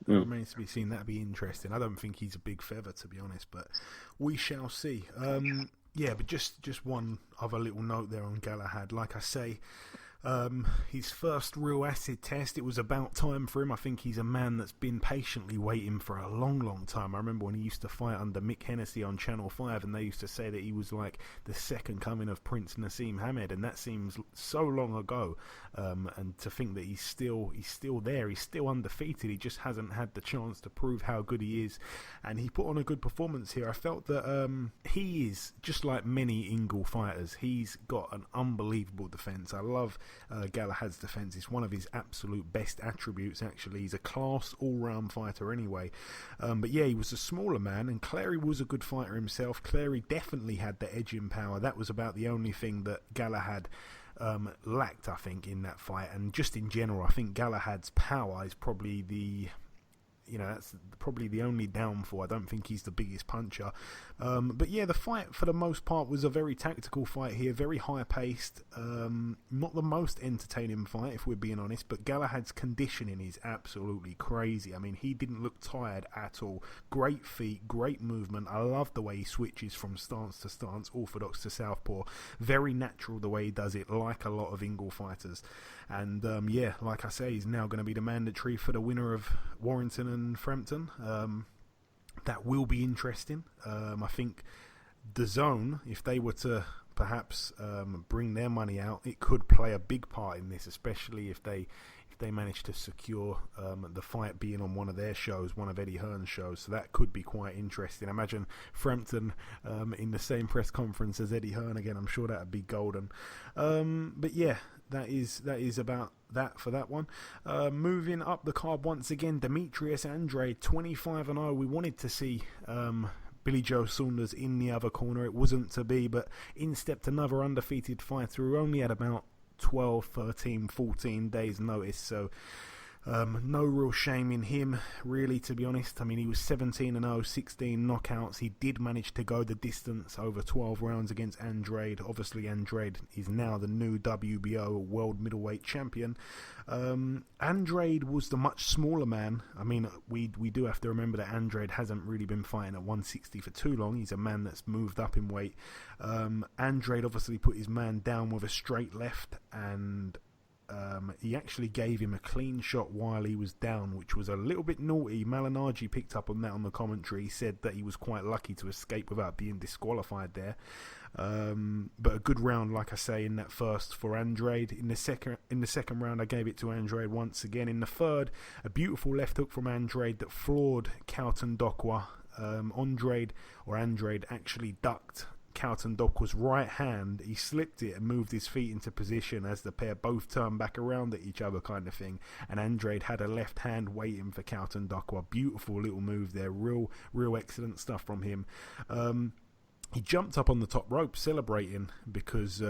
F: That remains to be seen. That'd be interesting. I don't think he's a big feather, to be honest, but we shall see. Yeah, but just one other little note there on Galahad. Like I say, his first real acid test, it was about time for him. I think he's a man that's been patiently waiting for a long time. I remember when he used to fight under Mick Hennessy on Channel 5, and they used to say that he was like the second coming of Prince Nassim Hamed, and that seems so long ago. And to think that he's still there, he's still undefeated. He just hasn't had the chance to prove how good he is, and he put on a good performance here. I felt that he is just like many Ingle fighters. He's got an unbelievable defense. I love Galahad's defense. It's one of his absolute best attributes, actually. He's a class all-round fighter anyway. But yeah, he was a smaller man, and Clary was a good fighter himself. Clary definitely had the edge in power. That was about the only thing that Galahad lacked, I think, in that fight. And just in general, I think Galahad's power is probably that's probably the only downfall. I don't think he's the biggest puncher. But yeah, the fight for the most part was a very tactical fight here, very high paced, not the most entertaining fight if we're being honest, but Galahad's conditioning is absolutely crazy. I mean, he didn't look tired at all. Great feet, great movement. I love the way he switches from stance to stance, orthodox to southpaw. Very natural the way he does it, like a lot of Ingle fighters. And yeah, like I say, he's now going to be the mandatory for the winner of Warrington and Frampton. That will be interesting. I think the Zone, if they were to perhaps bring their money out, it could play a big part in this, especially if they manage to secure the fight being on one of their shows, one of Eddie Hearn's shows. So that could be quite interesting. Imagine Frampton in the same press conference as Eddie Hearn again. I'm sure that would be golden. But yeah, that is about that for that one. Moving up the card once again, Demetrius Andrade, 25-0. We wanted to see Billy Joe Saunders in the other corner. It wasn't to be, but in stepped another undefeated fighter who only had about 12, 13, 14 days notice. So no real shame in him, really, to be honest. I mean, he was 17-0, 16 knockouts. He did manage to go the distance over 12 rounds against Andrade. Obviously, Andrade is now the new WBO World Middleweight Champion. Andrade was the much smaller man. I mean, we do have to remember that Andrade hasn't really been fighting at 160 for too long. He's a man that's moved up in weight. Andrade obviously put his man down with a straight left, and he actually gave him a clean shot while he was down, which was a little bit naughty. Malignaggi picked up on that on the commentary. He said that he was quite lucky to escape without being disqualified there. But a good round, like I say, in that first for Andrade. In the second round, I gave it to Andrade once again. In the third, a beautiful left hook from Andrade that floored Carlton Dokwa. Andrade actually ducked Carlton Dokwa's right hand. He slipped it and moved his feet into position as the pair both turned back around at each other, kind of thing. And Andrade had a left hand waiting for Carlton Dokwa. Beautiful little move there. Real excellent stuff from him. he jumped up on the top rope celebrating because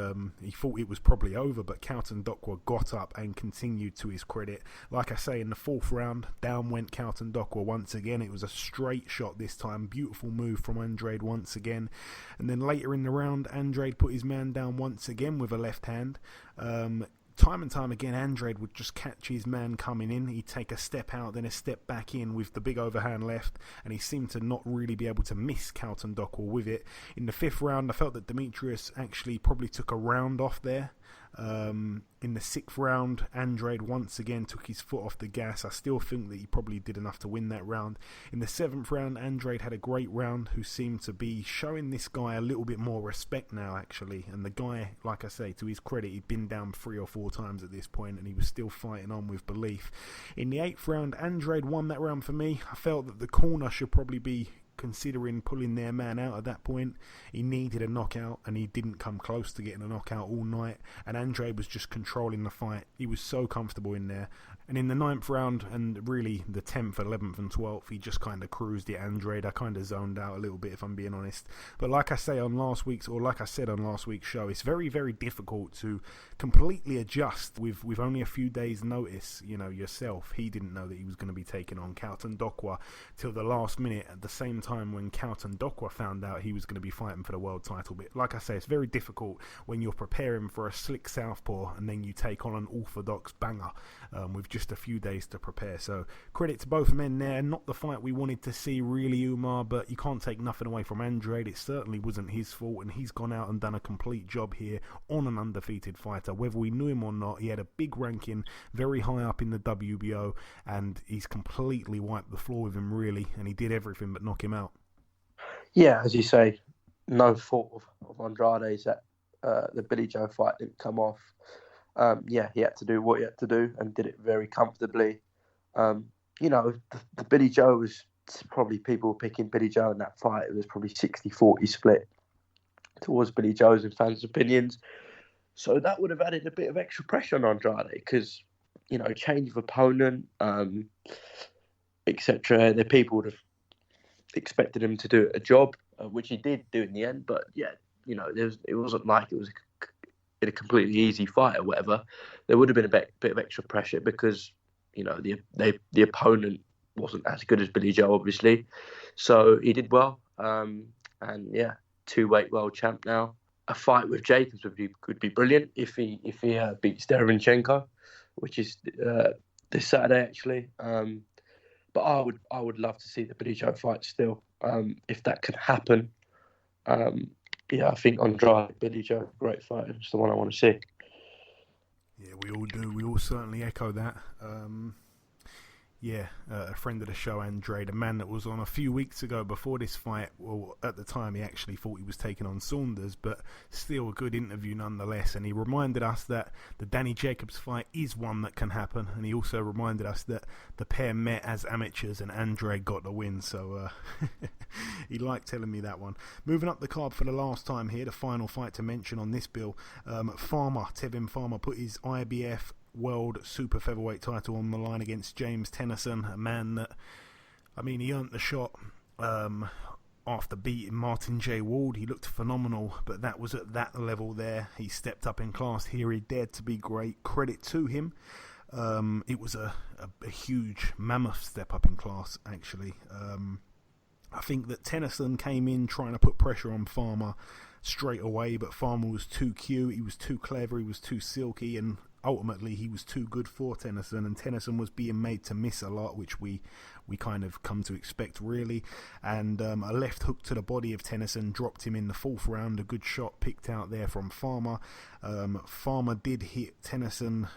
F: he thought it was probably over, but Carlton Dokwa got up and continued. To his credit. Like I say, in the 4th round, down went Carlton Dokwa once again. It was a straight shot this time. Beautiful move from Andrade once again. And then later in the round, Andrade put his man down once again with a left hand. Time and time again, Andrade would just catch his man coming in. He'd take a step out, then a step back in with the big overhand left, and he seemed to not really be able to miss Carlton Dokwa with it. In the 5th round, I felt that Demetrius actually probably took a round off there. In the 6th round, Andrade once again took his foot off the gas. I still think that he probably did enough to win that round. In the 7th round, Andrade had a great round, who seemed to be showing this guy a little bit more respect now, actually. And the guy, like I say, to his credit, he'd been down 3 or 4 times at this point, and he was still fighting on with belief. In the 8th round, Andrade won that round for me. I felt that the corner should probably be considering pulling their man out at that point. He needed a knockout, and he didn't come close to getting a knockout all night, and Andrade was just controlling the fight. He was so comfortable in there. And in the 9th round, and really the 10th, 11th and 12th, he just kind of cruised it, Andrade. I kind of zoned out a little bit, if I'm being honest. But like I said on last week's show, it's very, very difficult to completely adjust with only a few days' notice. You know, yourself, he didn't know that he was going to be taking on Carlton Dokwa till the last minute, at the same time when Carlton Dokwa found out he was going to be fighting for the world title. But like I say, it's very difficult when you're preparing for a slick southpaw and then you take on an orthodox banger with just a few days to prepare. So credit to both men there. Not the fight we wanted to see, really, Umar, but you can't take nothing away from Andrade. It certainly wasn't his fault, and he's gone out and done a complete job here on an undefeated fighter. Whether we knew him or not, he had a big ranking, very high up in the WBO, and he's completely wiped the floor with him, really, and he did everything but knock him out.
B: Yeah, as you say, no fault of Andrade's that the Billy Joe fight didn't come off. He had to do what he had to do and did it very comfortably. The Billy Joe was probably, people were picking Billy Joe in that fight. It was probably 60-40 split towards Billy Joe's in fans' opinions. So that would have added a bit of extra pressure on Andrade because, change of opponent, etc. The people would have expected him to do a job, which he did do in the end. But it wasn't like it was a completely easy fight or whatever. There would have been a bit of extra pressure because the opponent wasn't as good as Billy Joe, obviously. So he did well, two-weight world champ now. A fight with Jacobs would be brilliant if he beats Derevyanchenko, which is this Saturday actually. But I would love to see the Billy Joe fight still, if that could happen. I think Andrade, Billy Joe, great fight. It's the one I want to see.
F: Yeah, we all do. We all certainly echo that. A friend of the show, Andrade, a man that was on a few weeks ago before this fight. Well, at the time, he actually thought he was taking on Saunders, but still a good interview nonetheless. And he reminded us that the Danny Jacobs fight is one that can happen. And he also reminded us that the pair met as amateurs and Andrade got the win. So he liked telling me that one. Moving up the card for the last time here, the final fight to mention on this bill. Tevin Farmer put his IBF World Super Featherweight title on the line against James Tennyson, a man that, he earned the shot after beating Martin J. Ward. He looked phenomenal, but that was at that level there. He stepped up in class here. He dared to be great. Credit to him. It was a huge, mammoth step up in class, actually. I think that Tennyson came in trying to put pressure on Farmer straight away, but Farmer was too cute, he was too clever, he was too silky, and ultimately he was too good for Tennyson, and Tennyson was being made to miss a lot, which we kind of come to expect, really. And a left hook to the body of Tennyson dropped him in the 4th round. A good shot picked out there from Farmer. Farmer did hit Tennyson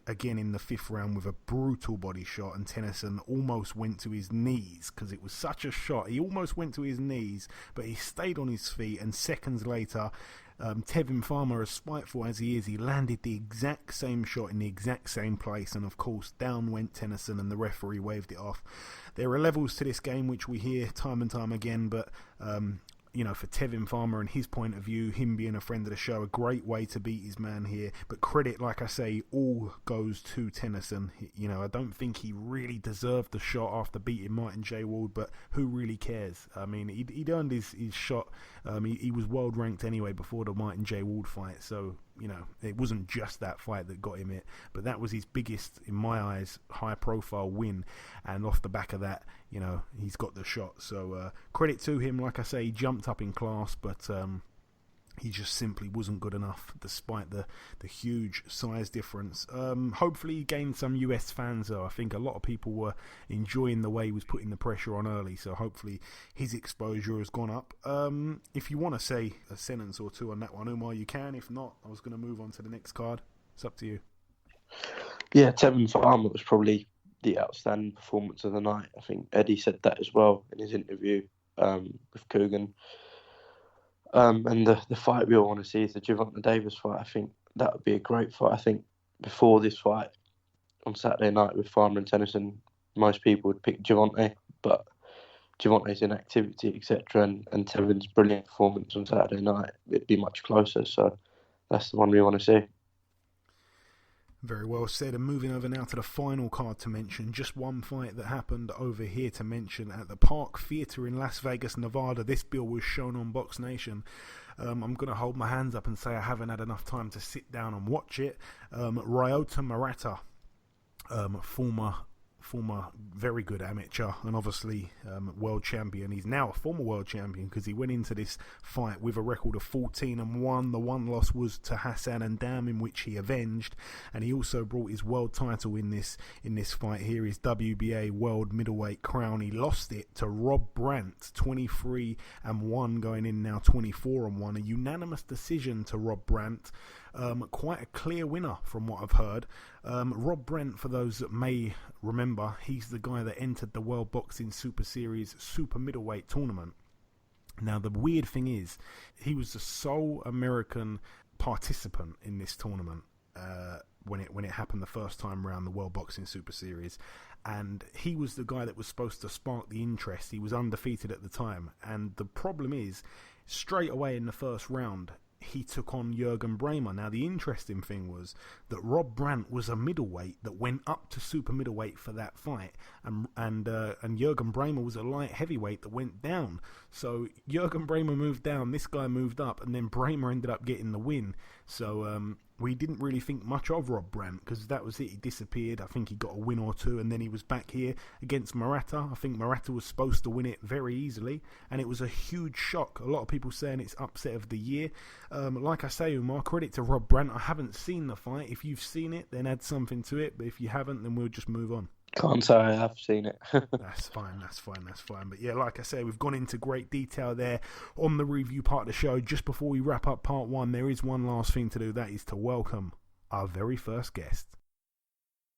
F: again in the 5th round with a brutal body shot, and Tennyson almost went to his knees because it was such a shot. He almost went to his knees, but he stayed on his feet, and seconds later, Tevin Farmer, as spiteful as he is, he landed the exact same shot in the exact same place, and of course down went Tennyson and the referee waved it off. There are levels to this game which we hear time and time again, but for Tevin Farmer and his point of view, him being a friend of the show, a great way to beat his man here. But credit, like I say, all goes to Tennyson. I don't think he really deserved the shot after beating Martin J. Ward, but who really cares? I mean, he'd earned his shot. He was world ranked anyway before the Martin J. Ward fight, so it wasn't just that fight that got him it, but that was his biggest, in my eyes, high-profile win, and off the back of that, he's got the shot. So credit to him. Like I say, he jumped up in class, but he just simply wasn't good enough, despite the huge size difference. Hopefully he gained some US fans, though. I think a lot of people were enjoying the way he was putting the pressure on early, so hopefully his exposure has gone up. If you want to say a sentence or two on that one, Umar, you can. If not, I was going to move on to the next card. It's up to you.
B: Yeah, Tevin Farmer was probably the outstanding performance of the night. I think Eddie said that as well in his interview with Coogan. And the fight we all want to see is the Gervonta Davis fight. I think that would be a great fight. I think before this fight on Saturday night with Farmer and Tennyson, most people would pick Gervonta, but Gervonta's inactivity, etc., and Tevin's brilliant performance on Saturday night, it'd be much closer. So that's the one we want to see.
F: Very well said. And moving over now to the final card to mention, just one fight that happened over here to mention at the Park Theatre in Las Vegas, Nevada. This bill was shown on Box Nation. I'm going to hold my hands up and say I haven't had enough time to sit down and watch it. Ryota Murata, former very good amateur and obviously world champion. He's now a former world champion because he went into this fight with a record of 14-1. The one loss was to Hassan Andam, in which he avenged, and he also brought his world title in this fight here, his WBA world middleweight crown. He lost it to Rob Brandt, 23-1, going in now 24-1. A unanimous decision to Rob Brandt. Quite a clear winner from what I've heard. Rob Brandt, for those that may remember, he's the guy that entered the World Boxing Super Series Super Middleweight tournament. Now the weird thing is, he was the sole American participant in this tournament when it happened the first time around, the World Boxing Super Series, and he was the guy that was supposed to spark the interest. He was undefeated at the time, and the problem is, straight away in the first round, he took on Jürgen Brähmer. Now, the interesting thing was that Rob Brandt was a middleweight that went up to super middleweight for that fight, and Jürgen Brähmer was a light heavyweight that went down. So Jürgen Brähmer moved down, this guy moved up, and then Brähmer ended up getting the win. So we didn't really think much of Rob Brandt because that was it. He disappeared. I think he got a win or two, and then he was back here against Murata. I think Murata was supposed to win it very easily, and it was a huge shock. A lot of people saying it's upset of the year. Like I say, Umar, credit to Rob Brandt. I haven't seen the fight. If you've seen it, then add something to it. But if you haven't, then we'll just move on.
B: Can't say I have seen it.
F: That's fine. But yeah, like I say, we've gone into great detail there on the review part of the show. Just before we wrap up part one, there is one last thing to do. That is to welcome our very first guest.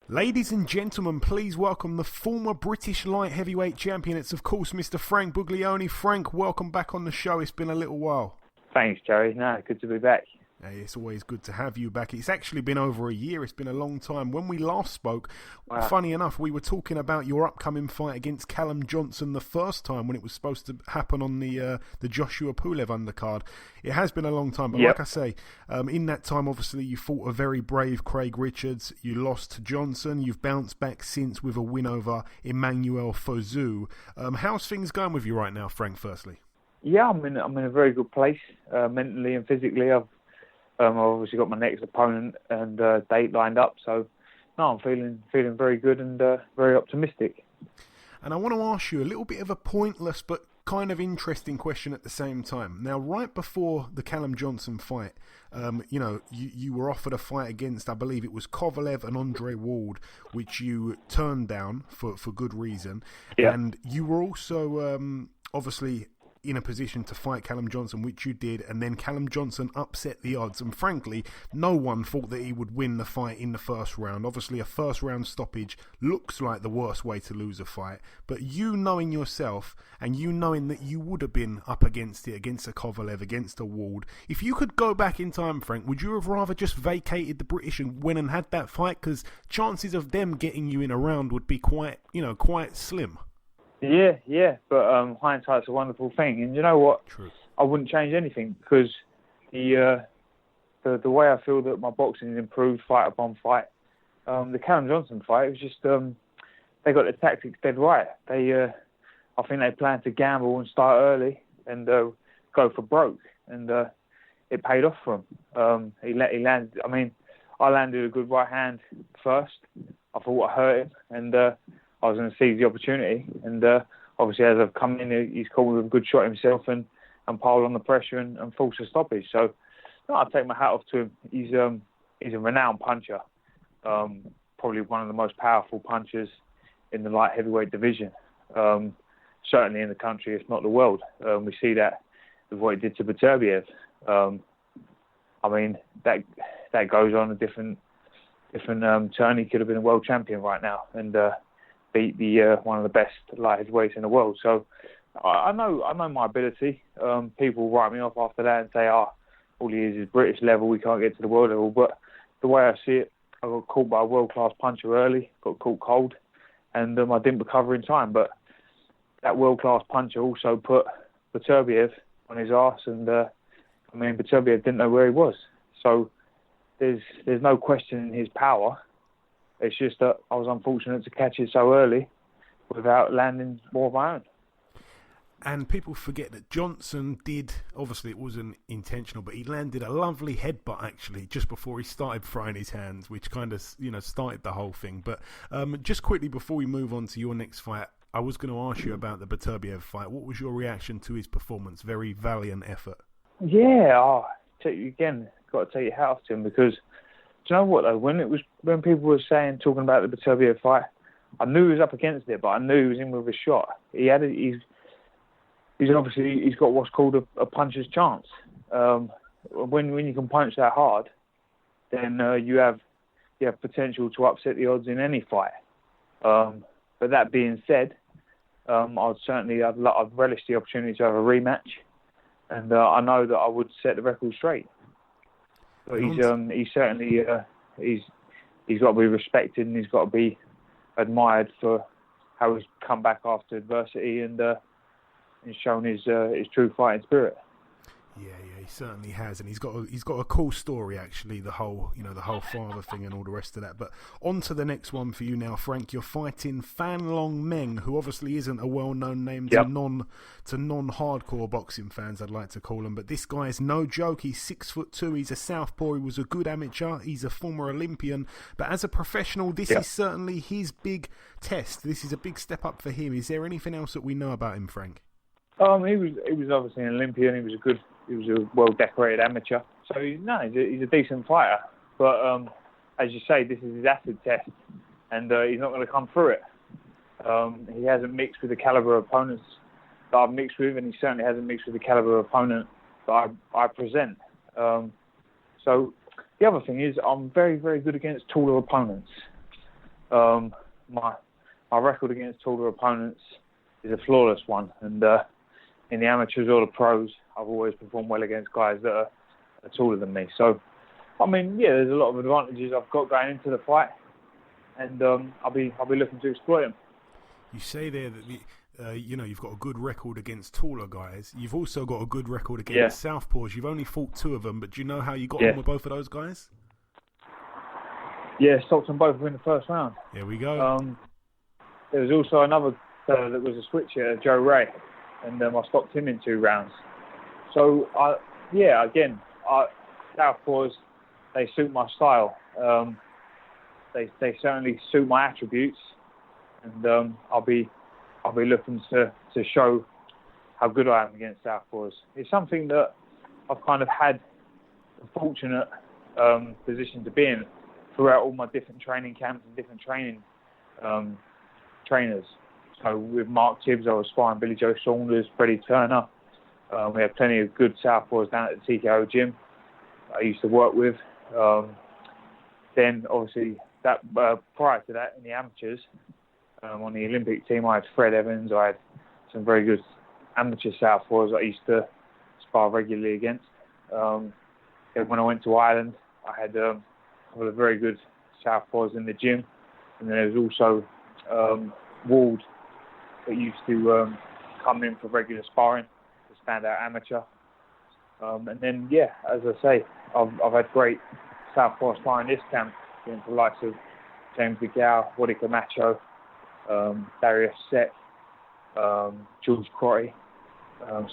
F: Ladies and gentlemen, please welcome the former British light heavyweight champion. It's, of course, Mr. Frank Buglioni. Frank, welcome back on the show. It's been a little while.
G: Thanks, Joey. No, good to be back.
F: Hey, it's always good to have you back. It's actually been over a year. It's been a long time. When we last spoke, funny enough, we were talking about your upcoming fight against Callum Johnson the first time when it was supposed to happen on the Joshua Pulev undercard. It has been a long time, but Like I say, in that time, obviously, you fought a very brave Craig Richards. You lost to Johnson. You've bounced back since with a win over Emmanuel Fozu. How's things going with you right now, Frank, firstly?
G: Yeah, I'm in a very good place, mentally and physically. I've obviously got my next opponent and date lined up, so no, I'm feeling very good and very optimistic. And
F: I want to ask you a little bit of a pointless but kind of interesting question at the same time. Now, right before the Callum Johnson fight, you were offered a fight against, I believe it was Kovalev and Andre Ward, which you turned down for good reason. Yeah. And you were also obviously in a position to fight Callum Johnson, which you did, and then Callum Johnson upset the odds, and frankly, no one thought that he would win the fight in the first round. Obviously, a first round stoppage looks like the worst way to lose a fight, but you knowing yourself, and you knowing that you would have been up against it, against a Kovalev, against a Ward, if you could go back in time, Frank, would you have rather just vacated the British and went and had that fight? Because chances of them getting you in a round would be quite slim. Yeah, but hindsight's a wonderful thing, and you know what? True.
G: I wouldn't change anything because the way I feel that my boxing has improved fight upon fight. The Callum Johnson fight, it was just they got the tactics dead right. I think they planned to gamble and start early and go for broke, and it paid off for him. He landed. I mean, I landed a good right hand first. I thought I hurt him, and I was going to seize the opportunity. And obviously, as I've come in, he's called with a good shot himself and piled on the pressure and forced a stoppage. So I take my hat off to him. He's a renowned puncher, probably one of the most powerful punchers in the light heavyweight division. Certainly in the country, if not the world. We see that with what he did to Beterbiev. I mean, that goes on a different turn. He could have been a world champion right now and beat the one of the best light heavyweights in the world. So I know my ability. People write me off after that and say, all he is British level. We can't get to the world level. But the way I see it, I got caught by a world-class puncher early, got caught cold, and I didn't recover in time. But that world-class puncher also put Beterbiev on his arse, and Beterbiev didn't know where he was. So there's no questioning his power. It's just that I was unfortunate to catch it so early without landing more of my own.
F: And people forget that Johnson did, obviously it wasn't intentional, but he landed a lovely headbutt actually just before he started throwing his hands, which kind of, started the whole thing. But just quickly before we move on to your next fight, I was going to ask you about the Beterbiev fight. What was your reaction to his performance? Very valiant effort.
G: Yeah, again, got to take your hat off to him because, do you know what though? When people were talking about the Beterbiev fight, I knew he was up against it, but I knew he was in with a shot. He's got what's called a puncher's chance. When you can punch that hard, then you have potential to upset the odds in any fight. But that being said, I'd relish the opportunity to have a rematch, and I know that I would set the record straight. But he's certainly he's got to be respected and he's got to be admired for how he's come back after adversity and shown his true fighting spirit.
F: Yeah, he certainly has, and he's got a cool story actually. The whole father thing and all the rest of that. But on to the next one for you now, Frank. You're fighting Fanlong Meng, who obviously isn't a well-known name to non-hardcore boxing fans, I'd like to call him. But this guy is no joke. He's 6'2". He's a southpaw. He was a good amateur. He's a former Olympian. But as a professional, this is certainly his big test. This is a big step up for him. Is there anything else that we know about him, Frank?
G: He was obviously an Olympian. He was a well-decorated amateur. So he's a decent fighter. But as you say, this is his acid test, and he's not going to come through it. He hasn't mixed with the caliber of opponents that I've mixed with, and he certainly hasn't mixed with the caliber of opponent that I present. So the other thing is I'm very, very good against taller opponents. My record against taller opponents is a flawless one, and in the amateurs or the pros, I've always performed well against guys that are taller than me. So, there's a lot of advantages I've got going into the fight, and I'll be looking to exploit them.
F: You say there that you've got a good record against taller guys. You've also got a good record against southpaws. You've only fought 2 of them, but do you know how you got on with both of those guys? Yeah,
G: stopped them both in the first round.
F: There we go.
G: There was also another fella that was a switcher, Joe Ray, and I stopped him in 2 rounds. So, southpaws, they suit my style. They certainly suit my attributes, and I'll be looking to show how good I am against southpaws. It's something that I've kind of had a fortunate position to be in throughout all my different training camps and different trainers. So with Mark Tibbs, I was sparring Billy Joe Saunders, Freddie Turner. We had plenty of good southpaws down at the TKO gym I used to work with. Then obviously that prior to that in the amateurs, on the Olympic team, I had Fred Evans. I had some very good amateur southpaws I used to spar regularly against. When I went to Ireland, I had a couple of very good southpaws in the gym, and then there was also Ward that used to come in for regular sparring, the standout amateur. And then, as I say, I've had great southpaw sparring this camp against the likes of James DeGale, Waddy Camacho, Darius Seth, George Crotty,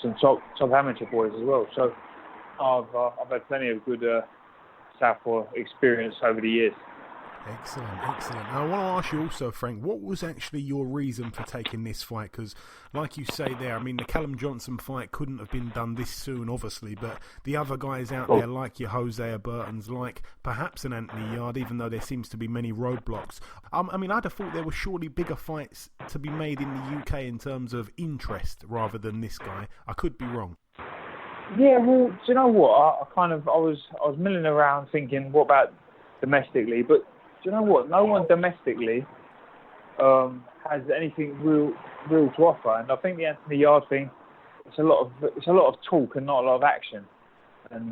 G: some top amateur boys as well. So I've had plenty of good southpaw experience over the years.
F: Excellent. Now, I want to ask you also, Frank, what was actually your reason for taking this fight? Because, like you say there, I mean, the Callum Johnson fight couldn't have been done this soon, obviously, but the other guys out there, like your Jose Burtons, like perhaps an Anthony Yarde, even though there seems to be many roadblocks. I mean, I'd have thought there were surely bigger fights to be made in the UK in terms of interest rather than this guy. I could be wrong.
G: Yeah, well, do you know what? I was milling around thinking, what about domestically? But do you know what? No one domestically has anything real to offer, and I think the Anthony Yarde thing, it's a lot of talk and not a lot of action. And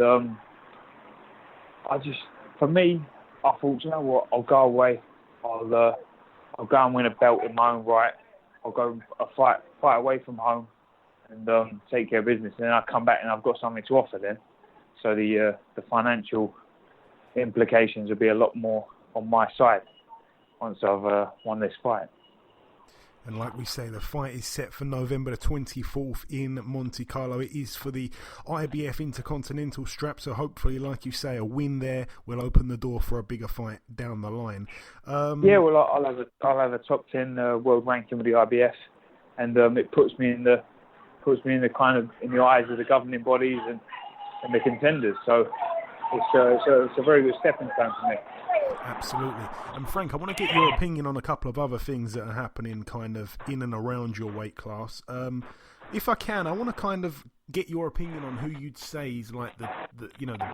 G: for me, I thought, you know what? I'll go away. I'll go and win a belt in my own right. I'll go fight away from home and take care of business. And then I come back and I've got something to offer then. So the financial implications will be a lot more on my side once I've won this fight.
F: And like we say, the fight is set for November the 24th in Monte Carlo. It is for the IBF Intercontinental strap, so hopefully, like you say, a win there will open the door for a bigger fight down the line.
G: Well, I'll have a top 10 world ranking with the IBF, and it puts me in the kind of in the eyes of the governing bodies and the contenders. So it's a very good stepping stone for me.
F: Absolutely. And Frank, I want to get your opinion on a couple of other things that are happening kind of in and around your weight class. If I can, I want to kind of get your opinion on who you'd say is like the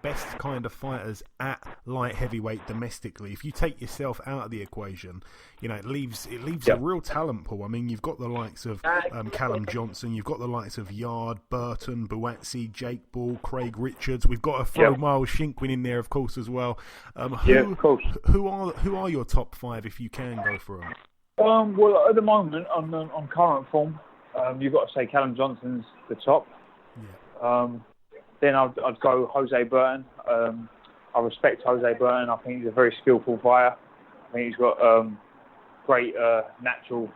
F: best kind of fighters at light heavyweight domestically. If you take yourself out of the equation, it leaves a real talent pool. I mean, you've got the likes of Callum Johnson, you've got the likes of Yarde, Burton, Buatsi, Jake Ball, Craig Richards. We've got to throw Miles Shinkwin in there, of course, as well. Of course. Who are your top five if you can go for them?
G: Well, at the moment, on current form, you've got to say Callum Johnson's the top. Yeah. Then I'd go Jose Burton. I respect Jose Burton. I think he's a very skillful fighter. I think he's got great natural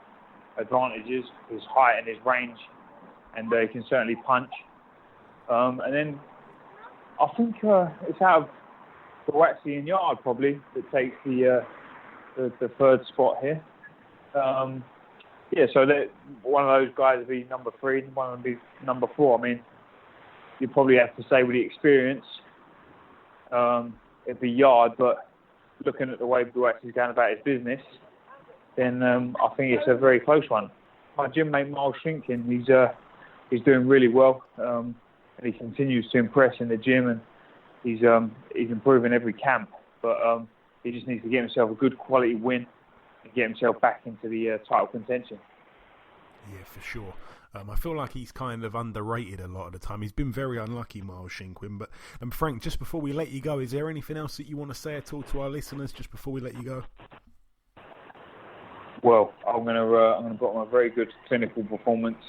G: advantages, his height and his range, and he can certainly punch. And then I think it's out of Buatsi and Yarde probably that takes the third spot here. So one of those guys would be number 3, and one would be number 4. I mean, you probably have to say with the experience, it'd be Yarde, but looking at the way Buatsi's going about his business, then I think it's a very close one. My gym mate Miles Shinkwin, he's doing really well, and he continues to impress in the gym, and he's improving every camp. But he just needs to get himself a good quality win and get himself back into the title contention.
F: Yeah, for sure. I feel like he's kind of underrated a lot of the time. He's been very unlucky, Miles Shinkwin. But Frank, just before we let you go, is there anything else that you want to say at all to our listeners just before we let you go? Well,
G: I'm gonna put on a very good clinical performance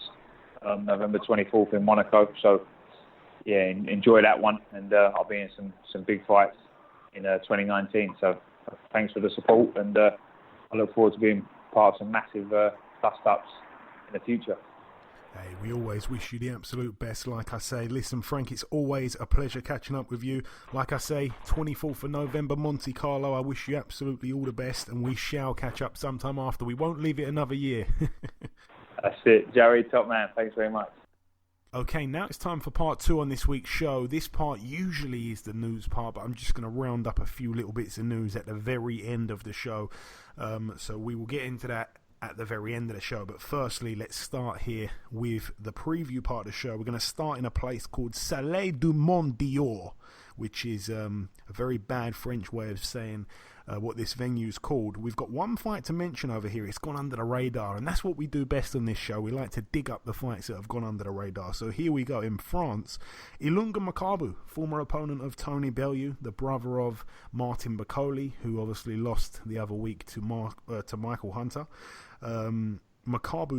G: November 24th in Monaco. So yeah, enjoy that one, and I'll be in some big fights in 2019. So thanks for the support, and I look forward to being part of some massive dust-ups in the future.
F: Hey, we always wish you the absolute best, like I say. Listen, Frank, it's always a pleasure catching up with you. Like I say, 24th of November, Monte Carlo. I wish you absolutely all the best, and we shall catch up sometime after. We won't leave it another year.
G: That's it. Jerry, top man. Thanks very much.
F: Okay, now it's time for part 2 on this week's show. This part usually is the news part, but I'm just going to round up a few little bits of news at the very end of the show. So we will get into that at the very end of the show. But firstly, let's start here with the preview part of the show. We're going to start in a place called Salé du Mont d'Or, which is a very bad French way of saying what this venue's called. We've got one fight to mention over here. It's gone under the radar, and that's what we do best on this show. We like to dig up the fights that have gone under the radar. So here we go. In France, Ilunga Makabu, former opponent of Tony Bellew, the brother of Martin Okolie, who obviously lost the other week to Michael Hunter. Makabu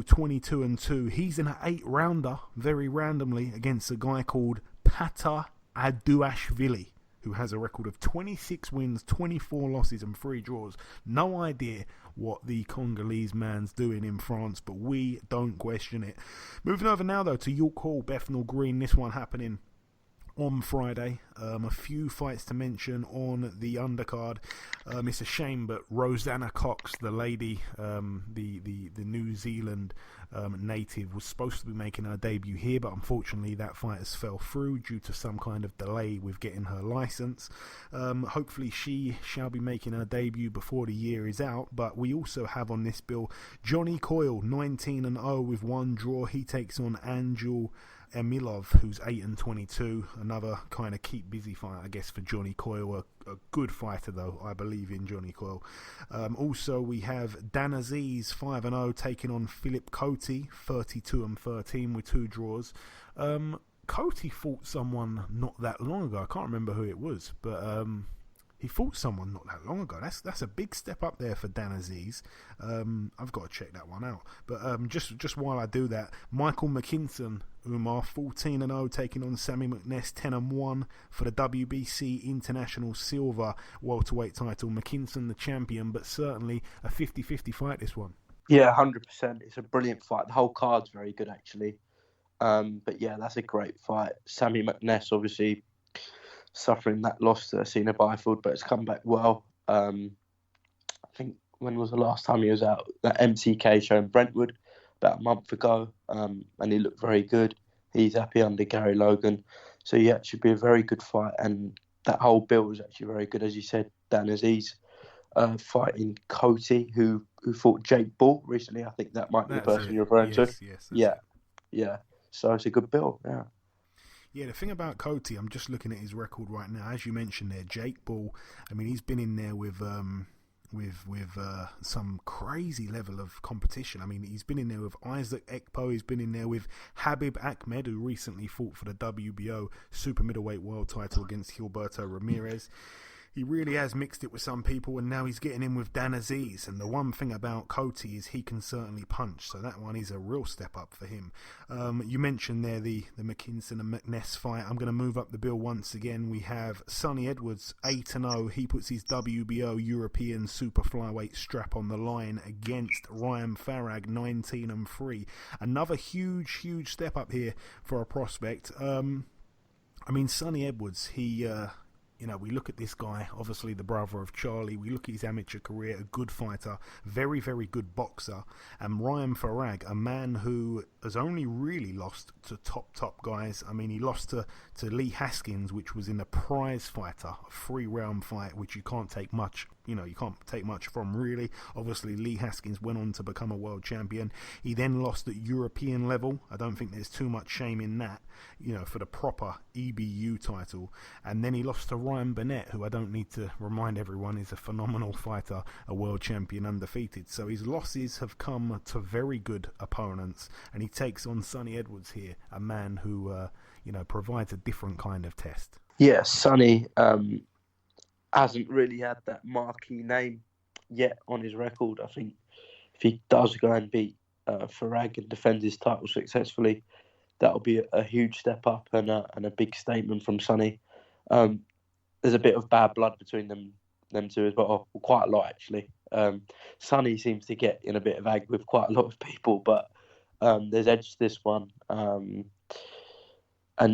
F: 22-2. He's in an 8-rounder, very randomly, against a guy called Tata Aduashvili, who has a record of 26 wins, 24 losses and 3 draws. No idea what the Congolese man's doing in France, but we don't question it. Moving over now, though, to York Hall, Bethnal Green. This one happening on Friday. A few fights to mention on the undercard. It's a shame, but Rosanna Cox, the lady, the New Zealand native, was supposed to be making her debut here, but unfortunately that fight has fell through due to some kind of delay with getting her license. Hopefully she shall be making her debut before the year is out. But we also have on this bill Johnny Coyle, 19-0 with 1 draw. He takes on Angel Emilov, who's 8-22. Another kind of keep busy fight, I guess, for Johnny Coyle. A good fighter, though. I believe in Johnny Coyle. Also, we have Dan Aziz, 5-0, taking on Philip Cote, 32-13 with 2 draws. Cote fought someone not that long ago. I can't remember who it was, but he fought someone not that long ago. That's a big step up there for Dan Aziz. I've got to check that one out. But just while I do that, Michael McKinson, Umar, 14-0, taking on Sammy McNess, 10-1 for the WBC International Silver welterweight title. McKinson the champion, but certainly a 50-50 fight, this one.
B: Yeah, 100%. It's a brilliant fight. The whole card's very good, actually. But yeah, that's a great fight. Sammy McNess, obviously, suffering that loss to Cena Byfield, but it's come back well. I think, when was the last time he was out? That MCK show in Brentwood about a month ago, and he looked very good. He's happy under Gary Logan. So yeah, it should be a very good fight, and that whole bill was actually very good. As you said, Dan Aziz fighting Cote, who fought Jake Bull recently. I think that might be the person you're referring to. Yes, yeah. So it's a good bill, yeah.
F: Yeah, the thing about Cote, I'm just looking at his record right now. As you mentioned there, Jake Bull, I mean, he's been in there with some crazy level of competition. I mean, he's been in there with Isaac Ekpo, he's been in there with Habib Ahmed, who recently fought for the WBO super middleweight world title against Gilberto Ramirez. He really has mixed it with some people, and now he's getting in with Dan Aziz. And the one thing about Cote is he can certainly punch, so that one is a real step up for him. You mentioned there the McKinson and McNess fight. I'm going to move up the bill once again. We have Sonny Edwards, 8-0. He puts his WBO European super flyweight strap on the line against Ryan Farag, 19-3. Another huge step up here for a prospect. I mean, Sonny Edwards, he... we look at this guy, obviously the brother of Charlie. We look at his amateur career, a good fighter, very, very good boxer. And Ryan Farag, a man who has only really lost to top guys. I mean, he lost to Lee Haskins, which was in a prize fighter, a 3-round fight, which you can't take much from, really. Obviously, Lee Haskins went on to become a world champion. He then lost at European level. I don't think there's too much shame in that, for the proper EBU title. And then he lost to Ryan Burnett, who I don't need to remind everyone is a phenomenal fighter, a world champion, undefeated. So his losses have come to very good opponents, and he takes on Sonny Edwards here, a man who, provides a different kind of test.
B: Yeah, Sonny hasn't really had that marquee name yet on his record. I think if he does go and beat Farag and defend his title successfully, that'll be a huge step up and a big statement from Sonny. There's a bit of bad blood between them two as well, quite a lot actually. Sonny seems to get in a bit of ag with quite a lot of people, but there's edge to this one. And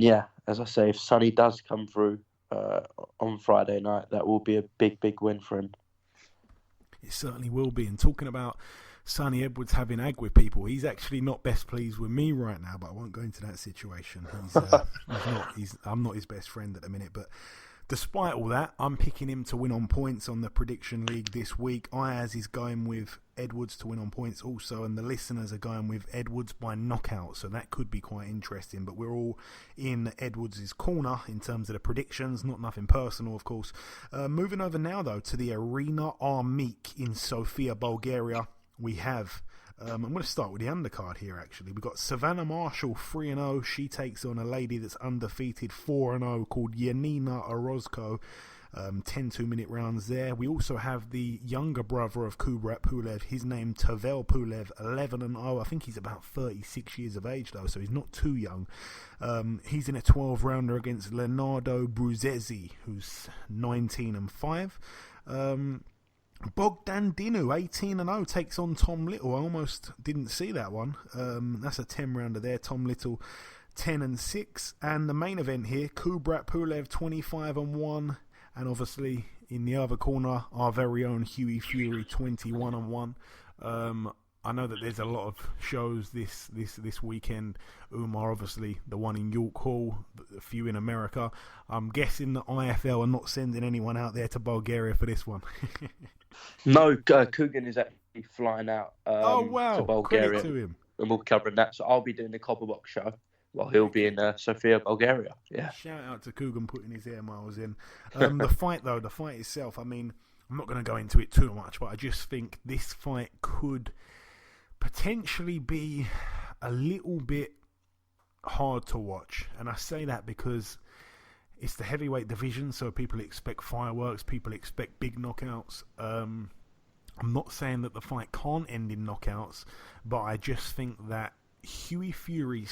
B: yeah, as I say, if Sonny does come through on Friday night, that will be a big win for him.
F: It certainly will be. And talking about Sonny Edwards having ag with people, he's actually not best pleased with me right now, but I won't go into that situation. I'm not his best friend at the minute, but despite all that, I'm picking him to win on points on the prediction league this week. Ayaz is going with Edwards to win on points also, and the listeners are going with Edwards by knockout, so that could be quite interesting. But we're all in Edwards' corner in terms of the predictions, not nothing personal, of course. Moving over now, though, to the Arena Armeek in Sofia, Bulgaria. We have I'm going to start with the undercard here, actually. We've got Savannah Marshall, 3-0. She takes on a lady that's undefeated, 4-0, called Yanina Orozco. 10 2-minute rounds there. We also have the younger brother of Kubrat Pulev, his name Tavel Pulev, 11-0. I think he's about 36 years of age, though, so he's not too young. He's in a 12-rounder against Leonardo Bruzezi, who's 19-5. Bogdan Dinu, 18-0, takes on Tom Little. I almost didn't see that one. That's a 10-rounder there. Tom Little, 10-6. And the main event here, Kubrat Pulev, 25-1. And obviously, in the other corner, our very own Hughie Fury, 21-1. I know that there's a lot of shows this weekend. Umar, obviously, the one in York Hall, a few in America. I'm guessing the IFL are not sending anyone out there to Bulgaria for this one.
B: No, Coogan is actually flying out to Bulgaria.
F: Credit to him.
B: And we'll cover that. So I'll be doing the Copperbox show while he'll be in Sofia, Bulgaria. Yeah.
F: Shout out to Coogan putting his air miles in. The fight itself, I mean, I'm not going to go into it too much, but I just think this fight could potentially be a little bit hard to watch. And I say that because it's the heavyweight division, so people expect fireworks, people expect big knockouts. I'm not saying that the fight can't end in knockouts, but I just think that Hughie Fury,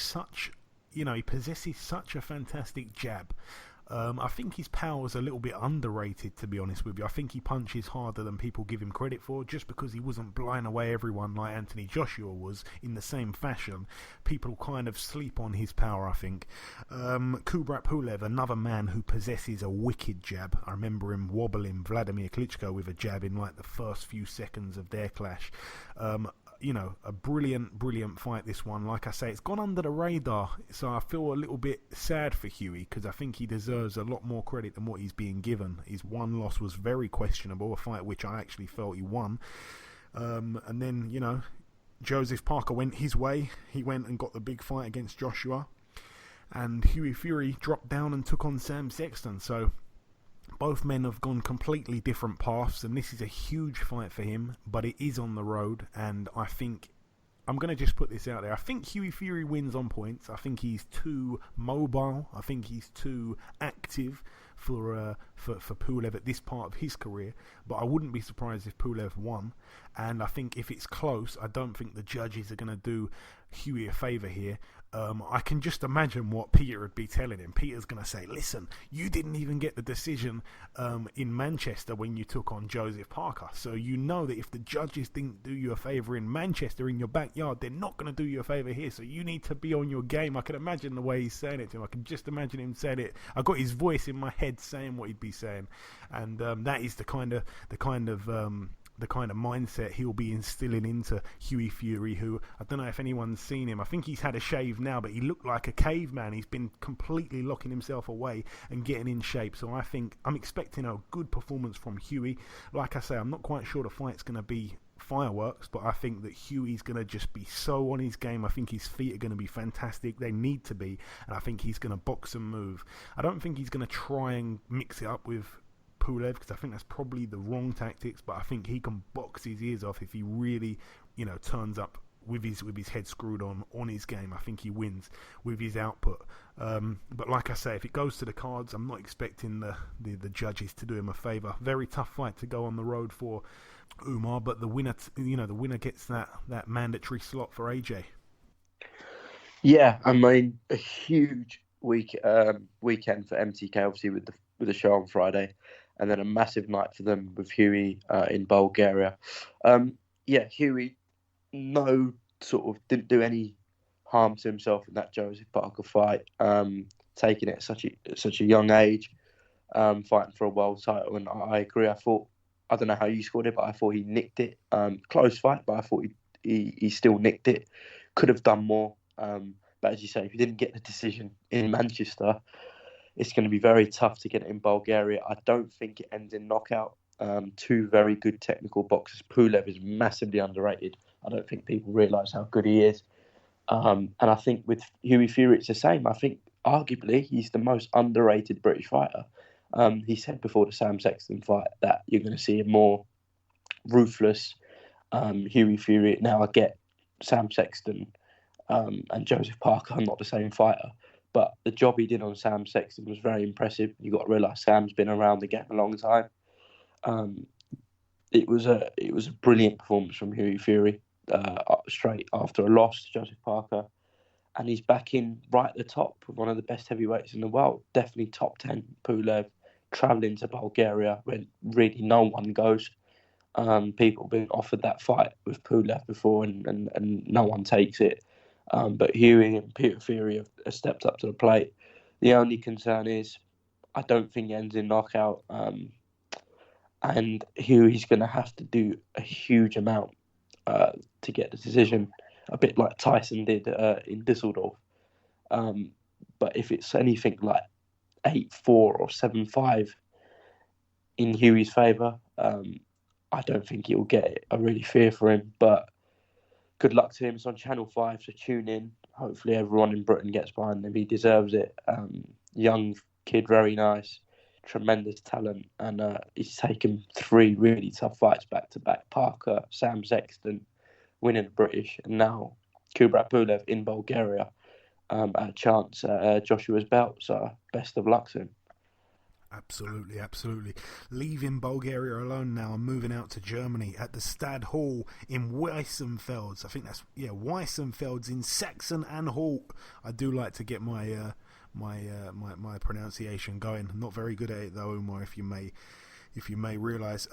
F: he possesses such a fantastic jab. I think his power is a little bit underrated, to be honest with you. I think he punches harder than people give him credit for, just because he wasn't blowing away everyone like Anthony Joshua was in the same fashion. People kind of sleep on his power, I think. Kubrat Pulev, another man who possesses a wicked jab. I remember him wobbling Vladimir Klitschko with a jab in like the first few seconds of their clash. A brilliant fight, this one. Like I say, it's gone under the radar, so I feel a little bit sad for Hughie, because I think he deserves a lot more credit than what he's being given. His one loss was very questionable, a fight which I actually felt he won. And then, Joseph Parker went his way. He went and got the big fight against Joshua. And Hughie Fury dropped down and took on Sam Sexton. So both men have gone completely different paths, and this is a huge fight for him, but it is on the road, and I think, I'm going to just put this out there, I think Hughie Fury wins on points. I think he's too mobile. I think he's too active for Pulev at this part of his career, but I wouldn't be surprised if Pulev won. And I think if it's close, I don't think the judges are going to do Hughie a favour here. I can just imagine what Peter would be telling him. Peter's going to say, listen, you didn't even get the decision in Manchester when you took on Joseph Parker. So you know that if the judges didn't do you a favour in Manchester, in your backyard, they're not going to do you a favour here. So you need to be on your game. I can imagine the way he's saying it to him. I can just imagine him saying it. I got his voice in my head saying what he'd be saying. And that is the kind of mindset he'll be instilling into Hughie Fury, who, I don't know if anyone's seen him. I think he's had a shave now, but he looked like a caveman. He's been completely locking himself away and getting in shape. So I think I'm expecting a good performance from Hughie. Like I say, I'm not quite sure the fight's going to be fireworks, but I think that Hughie's going to just be so on his game. I think his feet are going to be fantastic. They need to be. And I think he's going to box and move. I don't think he's going to try and mix it up with Pulev, because I think that's probably the wrong tactics, but I think he can box his ears off if he really, turns up with his head screwed on his game. I think he wins with his output. But like I say, if it goes to the cards, I'm not expecting the judges to do him a favour. Very tough fight to go on the road for Umar, but the winner gets that mandatory slot for AJ.
B: Yeah, I mean, a huge weekend for MTK, obviously with the show on Friday. And then a massive night for them with Hughie in Bulgaria. Hughie, didn't do any harm to himself in that Joseph Parker fight. Taking it at such a young age, fighting for a world title. And I agree. I don't know how you scored it, but I thought he nicked it. Close fight, but I thought he still nicked it. Could have done more. But as you say, if he didn't get the decision in Manchester, it's going to be very tough to get it in Bulgaria. I don't think it ends in knockout. Two very good technical boxers. Pulev is massively underrated. I don't think people realise how good he is. And I think with Hughie Fury, it's the same. I think arguably he's the most underrated British fighter. He said before the Sam Sexton fight that you're going to see a more ruthless Hughie Fury. Now I get Sam Sexton and Joseph Parker are not the same fighter. But the job he did on Sam Sexton was very impressive. You've got to realise Sam's been around the game a long time. It was a brilliant performance from Hughie Fury straight after a loss to Joseph Parker. And he's back in right at the top with one of the best heavyweights in the world. Definitely top 10. Pulev travelling to Bulgaria when really no one goes. People have been offered that fight with Pulev before and no one takes it. But Hughie and Peter Fury have stepped up to the plate. The only concern is I don't think it ends in knockout. And Hughie's going to have to do a huge amount to get the decision, a bit like Tyson did in Düsseldorf. But if it's anything like 8-4 or 7-5 in Hughie's favour, I don't think he'll get it. I really fear for him. But good luck to him. It's on Channel 5, so tune in. Hopefully everyone in Britain gets behind him. He deserves it. Young kid, very nice. Tremendous talent. And he's taken 3 really tough fights back-to-back. Parker, Sam Sexton, winning the British. And now Kubrat Pulev in Bulgaria at a chance at Joshua's belt. So best of luck to him.
F: Absolutely, absolutely. Leaving Bulgaria alone now and moving out to Germany at the Stad Hall in Weissenfels. I think that's, Weissenfels in Saxon-Anhalt. I do like to get my my pronunciation going. I'm not very good at it though, Umar, if you may realise.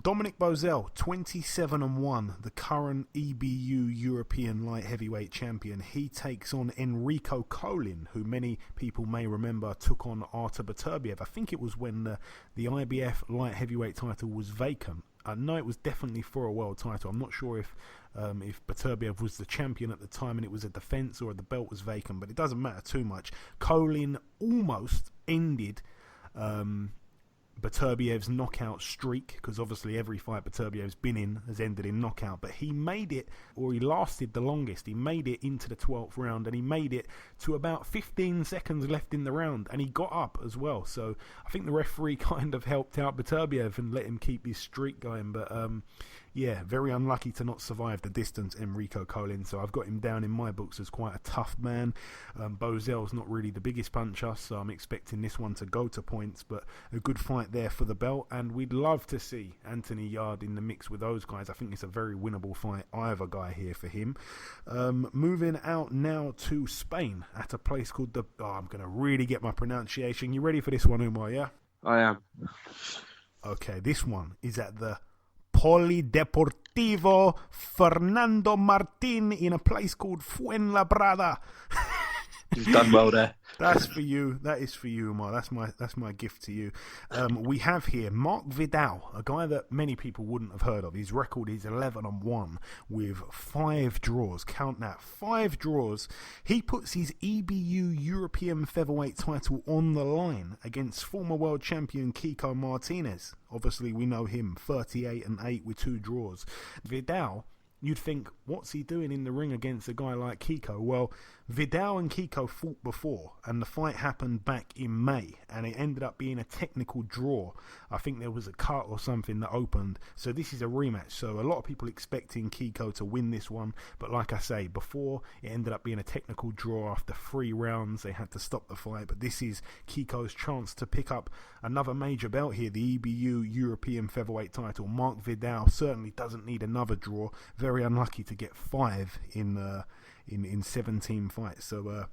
F: Dominic Bozell, 27-1, the current EBU European light heavyweight champion. He takes on Enrico Colin, who many people may remember took on Artur Beterbiev. I think it was when the IBF light heavyweight title was vacant. I know it was definitely for a world title. I'm not sure if Beterbiev was the champion at the time and it was a defence or the belt was vacant, but it doesn't matter too much. Colin almost ended Beterbiev's knockout streak, because obviously every fight Beterbiev's been in has ended in knockout, but he made it, or he lasted the longest. He made it into the 12th round, and he made it to about 15 seconds left in the round, and he got up as well. So I think the referee kind of helped out Beterbiev and let him keep his streak going, but yeah, very unlucky to not survive the distance, Enrico Colin. So I've got him down in my books as quite a tough man. Bozell's not really the biggest puncher, so I'm expecting this one to go to points, but a good fight there for the belt. And we'd love to see Anthony Yarde in the mix with those guys. I think it's a very winnable fight. Either guy here for him. Moving out now to Spain at a place called I'm going to really get my pronunciation. You ready for this one, Umar, yeah?
C: I am.
F: Okay, this one is at the Polideportivo Fernando Martin in a place called Fuenlabrada.
B: You've done well there.
F: That's for you. That is for you, Umar. That's my gift to you. We have here Mark Vidal, a guy that many people wouldn't have heard of. His record is 11-1 with 5 draws. Count that, 5 draws. He puts his EBU European featherweight title on the line against former world champion Kiko Martinez. Obviously, we know him, 38-8 with 2 draws. Vidal, you'd think, what's he doing in the ring against a guy like Kiko? Well, Vidal and Kiko fought before, and the fight happened back in May, and it ended up being a technical draw. I think there was a cut or something that opened, so this is a rematch. So a lot of people expecting Kiko to win this one, but like I say, before it ended up being a technical draw after 3 rounds. They had to stop the fight, but this is Kiko's chance to pick up another major belt here, the EBU European featherweight title. Mark Vidal certainly doesn't need another draw. Very unlucky to get 5 in 17 fights. So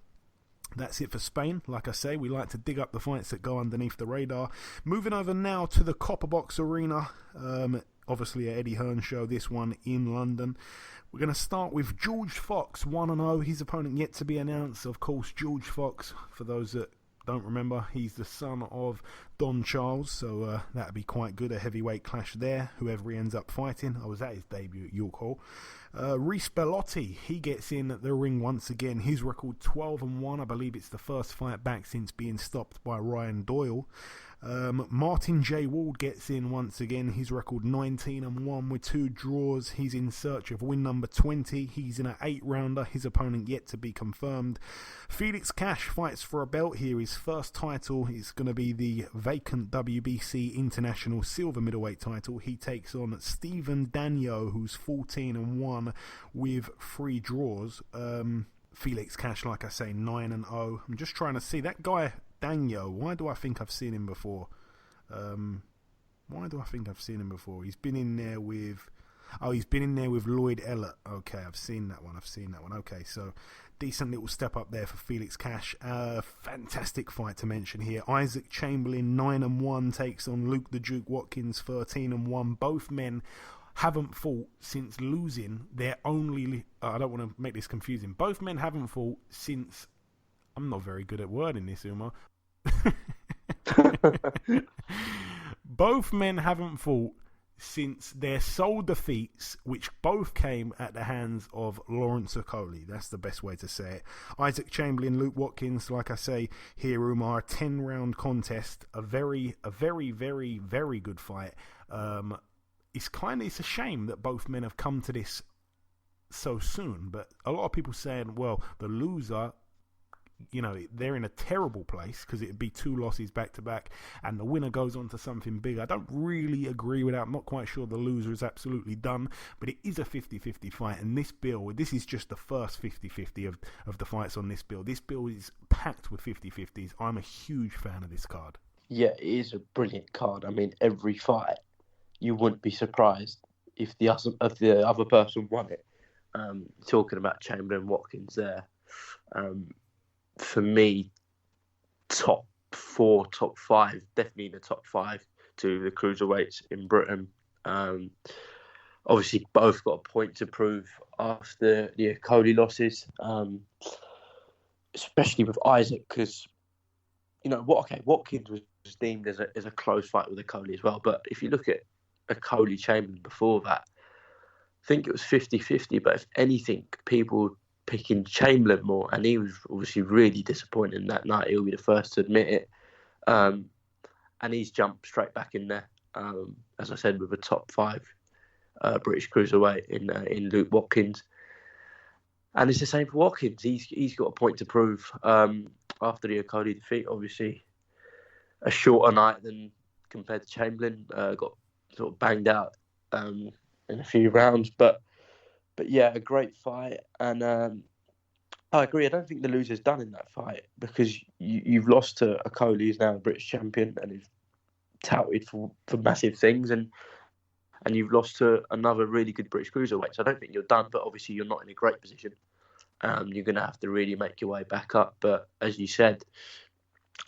F: that's it for Spain. Like I say, we like to dig up the fights that go underneath the radar. Moving over now to the Copperbox Arena. Obviously a Eddie Hearn show, this one in London. We're going to start with George Fox, 1-0. His opponent yet to be announced. Of course, George Fox, for those that don't remember, he's the son of Don Charles, so that'd be quite good, a heavyweight clash there, whoever he ends up fighting. I was at his debut at York Hall. Reece Bellotti, he gets in the ring once again. His record 12-1. I believe it's the first fight back since being stopped by Ryan Doyle. Martin J. Ward gets in once again. His record 19-1 with 2 draws. He's in search of win number 20. He's in an 8-rounder. His opponent yet to be confirmed. Felix Cash fights for a belt here. His first title is going to be the vacant WBC International Silver Middleweight title. He takes on Stephen Danyo, who's 14-1 with 3 draws. Felix Cash, like I say, 9-0. I'm just trying to see that guy Danyo. Why do I think I've seen him before? He's been in there with Lloyd Ellett. Okay, I've seen that one. Okay, so decent little step up there for Felix Cash. Fantastic fight to mention here. Isaac Chamberlain, 9-1, takes on Luke the Duke Watkins, 13-1. Both men haven't fought since losing their only... I don't want to make this confusing. Both men haven't fought since... I'm not very good at wording this, Umar. Both men haven't fought since their sole defeats, which both came at the hands of Lawrence Okolie. That's the best way to say it. Isaac Chamberlain, Luke Watkins, like I say here, Umar, a 10-round contest, a very, very, very good fight. It's a shame that both men have come to this so soon, but a lot of people saying, well, the loser, they're in a terrible place because it'd be 2 losses back to back and the winner goes on to something big. I don't really agree with that. I'm not quite sure the loser is absolutely done, but it is a 50-50 fight, and this is just the first 50-50 of the fights on this bill. This bill is packed with 50-50s. I'm a huge fan of this card.
B: Yeah, it is a brilliant card. I mean, every fight, you wouldn't be surprised if the other person won it. Talking about Chamberlain Watkins there, for me, top 4, top 5, definitely in the top 5 to the cruiserweights in Britain. Obviously, both got a point to prove after the Okolie losses, especially with Isaac, because Watkins was deemed as a close fight with Okolie as well. But if you look at Okolie Chamberlain before that, I think it was 50-50. But if anything, people picking Chamberlain more, and he was obviously really disappointing that night. He'll be the first to admit it, and he's jumped straight back in there. As I said, with a top 5 British cruiserweight in Luke Watkins, and it's the same for Watkins. He's got a point to prove after the Okolie defeat. Obviously, a shorter night than compared to Chamberlain. Got sort of banged out in a few rounds, but yeah, a great fight. And I agree. I don't think the loser's done in that fight, because you've lost to Okolie, who's now a British champion and is touted for massive things, and you've lost to another really good British cruiserweight. So I don't think you're done, but obviously you're not in a great position. You're going to have to really make your way back up. But as you said,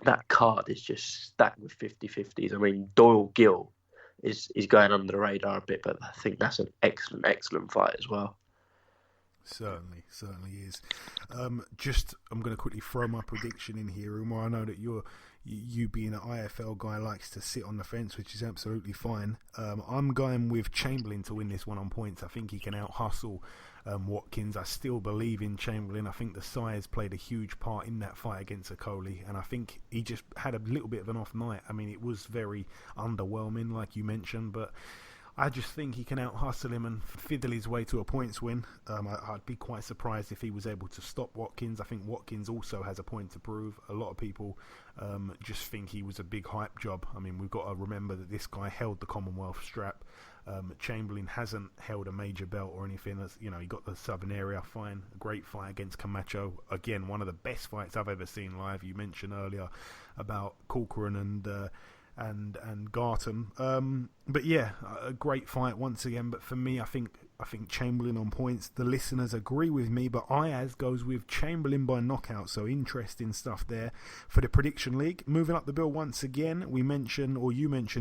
B: that card is just stacked with 50-50s. I mean, Doyle Gill is going under the radar a bit, but I think that's an excellent fight as well.
F: Certainly is. I'm going to quickly throw my prediction in here, Umar. I know that you being an IFL guy likes to sit on the fence, which is absolutely fine. I'm going with Chamberlain to win this one on points. I think he can out-hustle Watkins. I still believe in Chamberlain. I think the size played a huge part in that fight against Okolie, and I think he just had a little bit of an off night. I mean, it was very underwhelming, like you mentioned, but I just think he can out-hustle him and fiddle his way to a points win. I'd be quite surprised if he was able to stop Watkins. I think Watkins also has a point to prove. A lot of people just think he was a big hype job. I mean, we've got to remember that this guy held the Commonwealth strap. Chamberlain hasn't held a major belt or anything. He got the Southern Area, fine. A great fight against Camacho. Again, one of the best fights I've ever seen live. You mentioned earlier about Corcoran and Garton. But yeah, a great fight once again. But for me, I think Chamberlain on points. The listeners agree with me, but Ayaz goes with Chamberlain by knockout. So interesting stuff there for the prediction league. Moving up the bill once again, you mentioned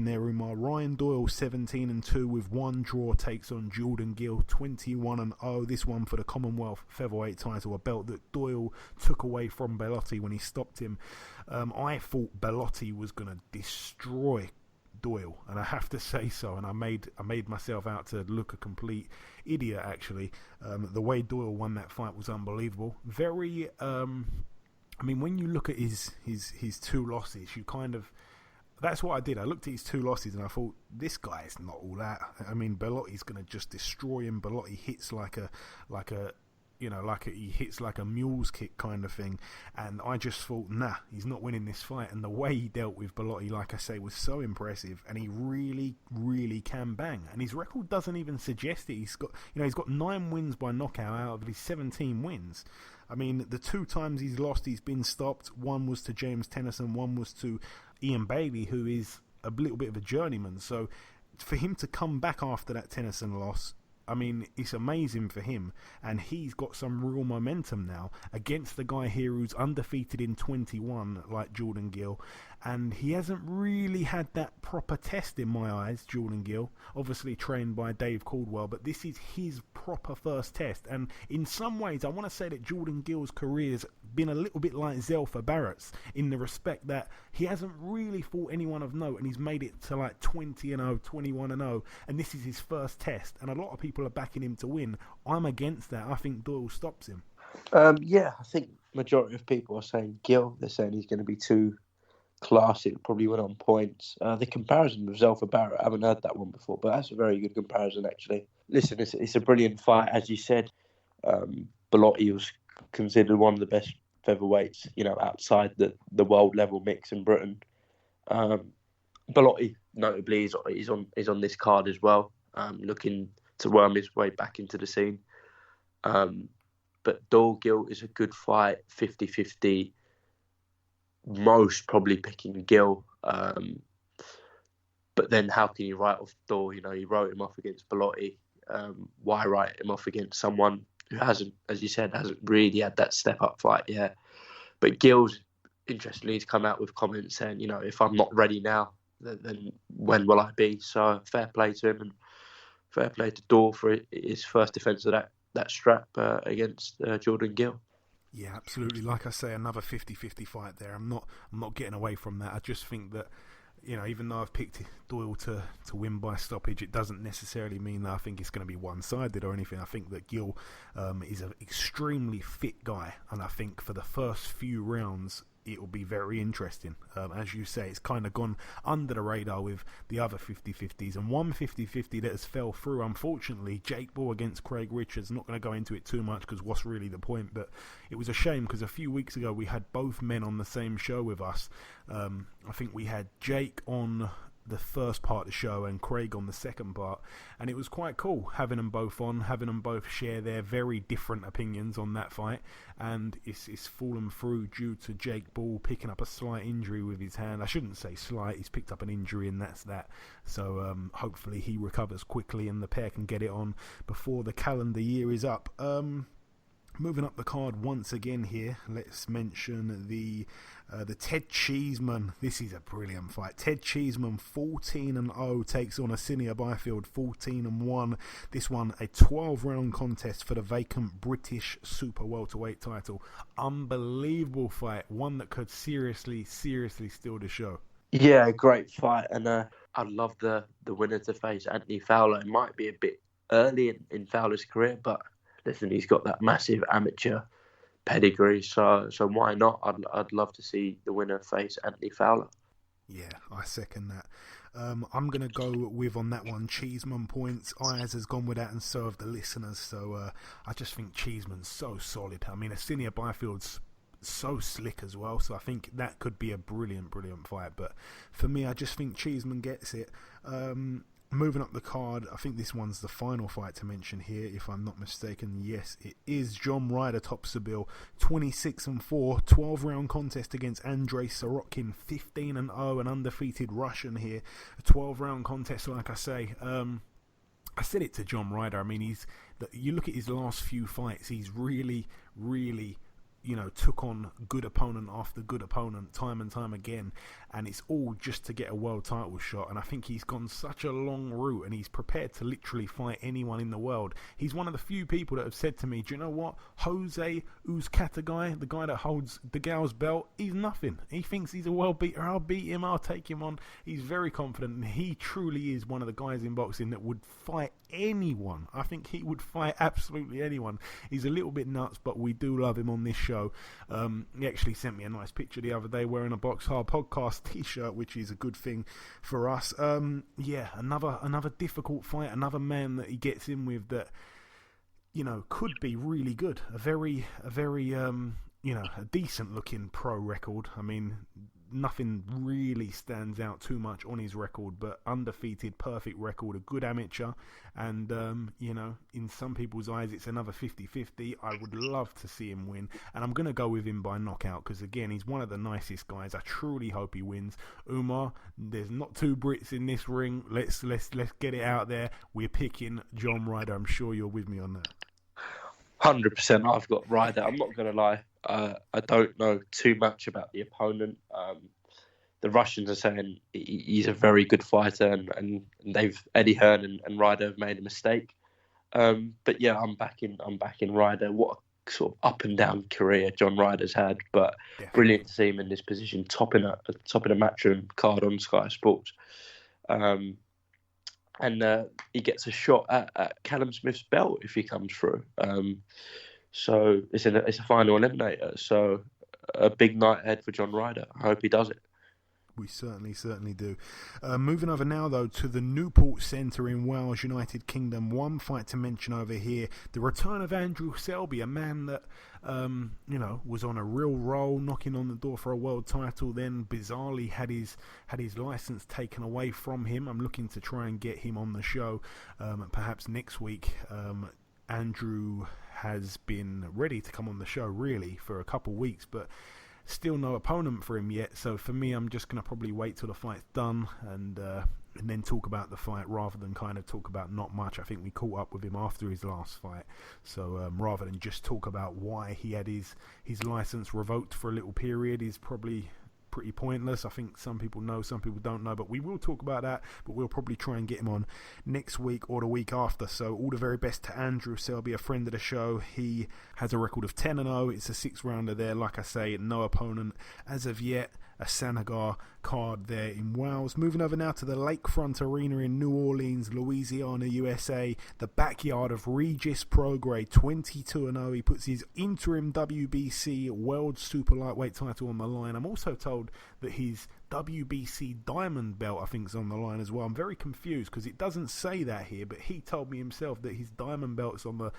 F: there, Umar, Ryan Doyle 17-2 with 1 draw, takes on Jordan Gill 21-0. This one for the Commonwealth featherweight title, a belt that Doyle took away from Bellotti when he stopped him. I thought Bellotti was going to destroy Doyle, and I have to say so, and I made myself out to look a complete idiot, actually. The way Doyle won that fight was unbelievable. Very, when you look at his 2 losses, you kind of, that's what I did. I looked at his 2 losses and I thought, this guy is not all that. I mean, Bellotti's going to just destroy him. Bellotti hits he hits like a mule's kick kind of thing, and I just thought, nah, he's not winning this fight. And the way he dealt with Bellotti, like I say, was so impressive, and he really, really can bang. And his record doesn't even suggest it. He's got 9 wins by knockout out of his 17 wins. I mean, the 2 times he's lost, he's been stopped. One was to James Tennyson, one was to Ian Bailey, who is a little bit of a journeyman. So for him to come back after that Tennyson loss, I mean, it's amazing for him, and he's got some real momentum now against the guy here who's undefeated in 21, like Jordan Gill, and he hasn't really had that proper test in my eyes, Jordan Gill, obviously trained by Dave Caldwell, but this is his proper first test, and in some ways I want to say that Jordan Gill's career's been a little bit like Zelfa Barrett's in the respect that he hasn't really fought anyone of note, and he's made it to like 20-0, 21-0, and this is his first test, and a lot of people are backing him to win. I'm against that. I think Doyle stops him.
B: I think majority of people are saying Gill. They're saying he's going to be too classic, probably win on points. The comparison with Zelfa Barrett, I haven't heard that one before, but that's a very good comparison, actually. Listen, it's a brilliant fight, as you said. Bellotti was considered one of the best featherweights, outside the world level mix in Britain. Bellotti, notably, is on this card as well, looking to worm his way back into the scene. But Doyle Gill is a good fight, 50-50. Most probably picking Gill. But then how can you write off Doyle? You wrote him off against Bellotti. Why write him off against someone who hasn't, as you said, hasn't really had that step-up fight yet? But Gill's, interestingly, he's come out with comments saying, if I'm not ready now, then when will I be? So fair play to him, and fair play to Doyle for his first defence of that strap against Jordan Gill.
F: Yeah, absolutely. Like I say, another 50-50 fight there. I'm not getting away from that. I just think that, even though I've picked Doyle to win by stoppage, it doesn't necessarily mean that I think it's going to be one-sided or anything. I think that Gill is an extremely fit guy, and I think for the first few rounds, it will be very interesting. As you say, it's kind of gone under the radar with the other 50-50s, and one 50-50 that has fell through, unfortunately, Jake Paul against Craig Richards. Not going to go into it too much because what's really the point, but it was a shame because a few weeks ago we had both men on the same show with us. I think we had Jake on the first part of the show and Craig on the second part, and it was quite cool having them both on, having them both share their very different opinions on that fight, and it's fallen through due to Jake Paul picking up a slight injury with his hand. I shouldn't say slight, he's picked up an injury and that's that, so hopefully he recovers quickly and the pair can get it on before the calendar year is up. Moving up the card once again here, let's mention the Ted Cheeseman. This is a brilliant fight. Ted Cheeseman, 14-0, takes on Asinia Byfield, 14-1. This one, a 12-round contest for the vacant British super welterweight title. Unbelievable fight. One that could seriously steal the show.
B: Yeah, great fight. And I'd love the winner to face Anthony Fowler. It might be a bit early in Fowler's career, but listen, he's got that massive amateur pedigree, so why not? I'd love to see the winner face Anthony Fowler.
F: Yeah, I second that. I'm going to go with, on that one, Cheeseman points. Ayaz has gone with that, and so have the listeners, so I just think Cheeseman's so solid. I mean, Asinia Byfield's so slick as well, so I think that could be a brilliant fight, but for me, I just think Cheeseman gets it. Moving up the card, I think this one's the final fight to mention here, if I'm not mistaken. Yes, it is. John Ryder tops the bill, 26-4, 12-round contest against Andrei Sorokin, 15-0, an undefeated Russian here. A 12-round contest, like I say. I said it to John Ryder. I mean, you look at his last few fights, he's really took on good opponent after good opponent time and time again, and it's all just to get a world title shot. And I think he's gone such a long route, and he's prepared to literally fight anyone in the world. He's one of the few people that have said to me, do you know what, Jose Uzcategui, the guy that holds the Gal's belt, he's nothing. He thinks he's a world beater. I'll beat him, I'll take him on. He's very confident, and he truly is one of the guys in boxing that would fight anyone. I think he would fight absolutely anyone. He's a little bit nuts, but we do love him on this show. He actually sent me a nice picture the other day wearing a BoxHard Podcast T-shirt, which is a good thing for us. Another difficult fight, another man that he gets in with that, could be really good. A very a decent looking pro record. I mean, nothing really stands out too much on his record, but undefeated, perfect record, a good amateur, and in some people's eyes it's another 50-50. I would love to see him win, and I'm going to go with him by knockout because, again, he's one of the nicest guys. I truly hope he wins. Umar, there's not two Brits in this ring. Let's get it out there. We're picking John Ryder. I'm sure you're with me on that.
B: 100%. I've got Ryder. I'm not going to lie. I don't know too much about the opponent. The Russians are saying he's a very good fighter, and Eddie Hearn and Ryder have made a mistake. But yeah, I'm backing Ryder. What a sort of up and down career John Ryder's had, but definitely brilliant to see him in this position, topping a matchroom card on Sky Sports. And he gets a shot at Callum Smith's belt if he comes through. So it's a final eliminator. So a big night ahead for John Ryder. I hope he does it.
F: We certainly do. Moving over now, though, to the Newport Centre in Wales, United Kingdom. One fight to mention over here. The return of Andrew Selby, a man that, was on a real roll, knocking on the door for a world title, then bizarrely had his licence taken away from him. I'm looking to try and get him on the show, perhaps next week. Andrew has been ready to come on the show, really, for a couple of weeks, but still no opponent for him yet. So for me, I'm just going to probably wait till the fight's done and then talk about the fight rather than kind of talk about not much. I think we caught up with him after his last fight. So rather than just talk about why he had his licence revoked for a little period is probably pretty pointless. I think some people know, some people don't know, but we will talk about that, but we'll probably try and get him on next week or the week after. So all the very best to Andrew Selby, a friend of the show. He has a record of 10-0. It's a 6-rounder there, like I say, no opponent as of yet. A Sanagar card there in Wales. Moving over now to the Lakefront Arena in New Orleans, Louisiana, USA, the backyard of Regis Prograis, 22-0. He puts his interim WBC World Super Lightweight title on the line. I'm also told that his WBC Diamond belt, I think, is on the line as well. I'm very confused because it doesn't say that here, but he told me himself that his Diamond belt's on the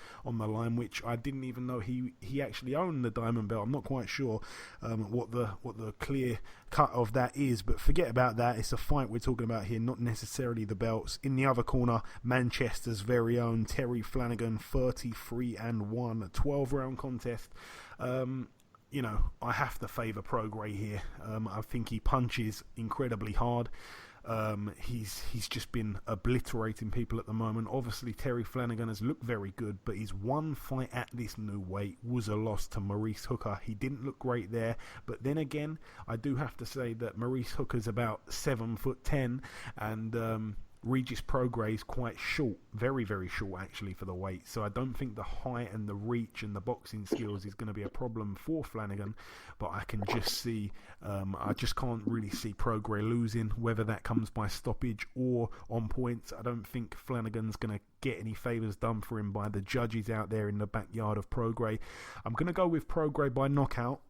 F: line, which I didn't even know he actually owned the Diamond belt. I'm not quite sure what the clear cut of that is, but forget about that. It's a fight we're talking about here, not necessarily the belts. In the other corner, Manchester's very own Terry Flanagan, 33-1, a 12-round contest. I have to favour Prograis here. I think he punches incredibly hard. He's just been obliterating people at the moment. Obviously, Terry Flanagan has looked very good, but his one fight at this new weight was a loss to Maurice Hooker. He didn't look great there, but then again, I do have to say that Maurice Hooker's about 7'10", and Regis Prograis is quite short, very, very short actually for the weight. So I don't think the height and the reach and the boxing skills is going to be a problem for Flanagan. But I can just see, I just can't really see Prograis losing, whether that comes by stoppage or on points. I don't think Flanagan's going to get any favours done for him by the judges out there in the backyard of Prograis. I'm going to go with Prograis by knockout.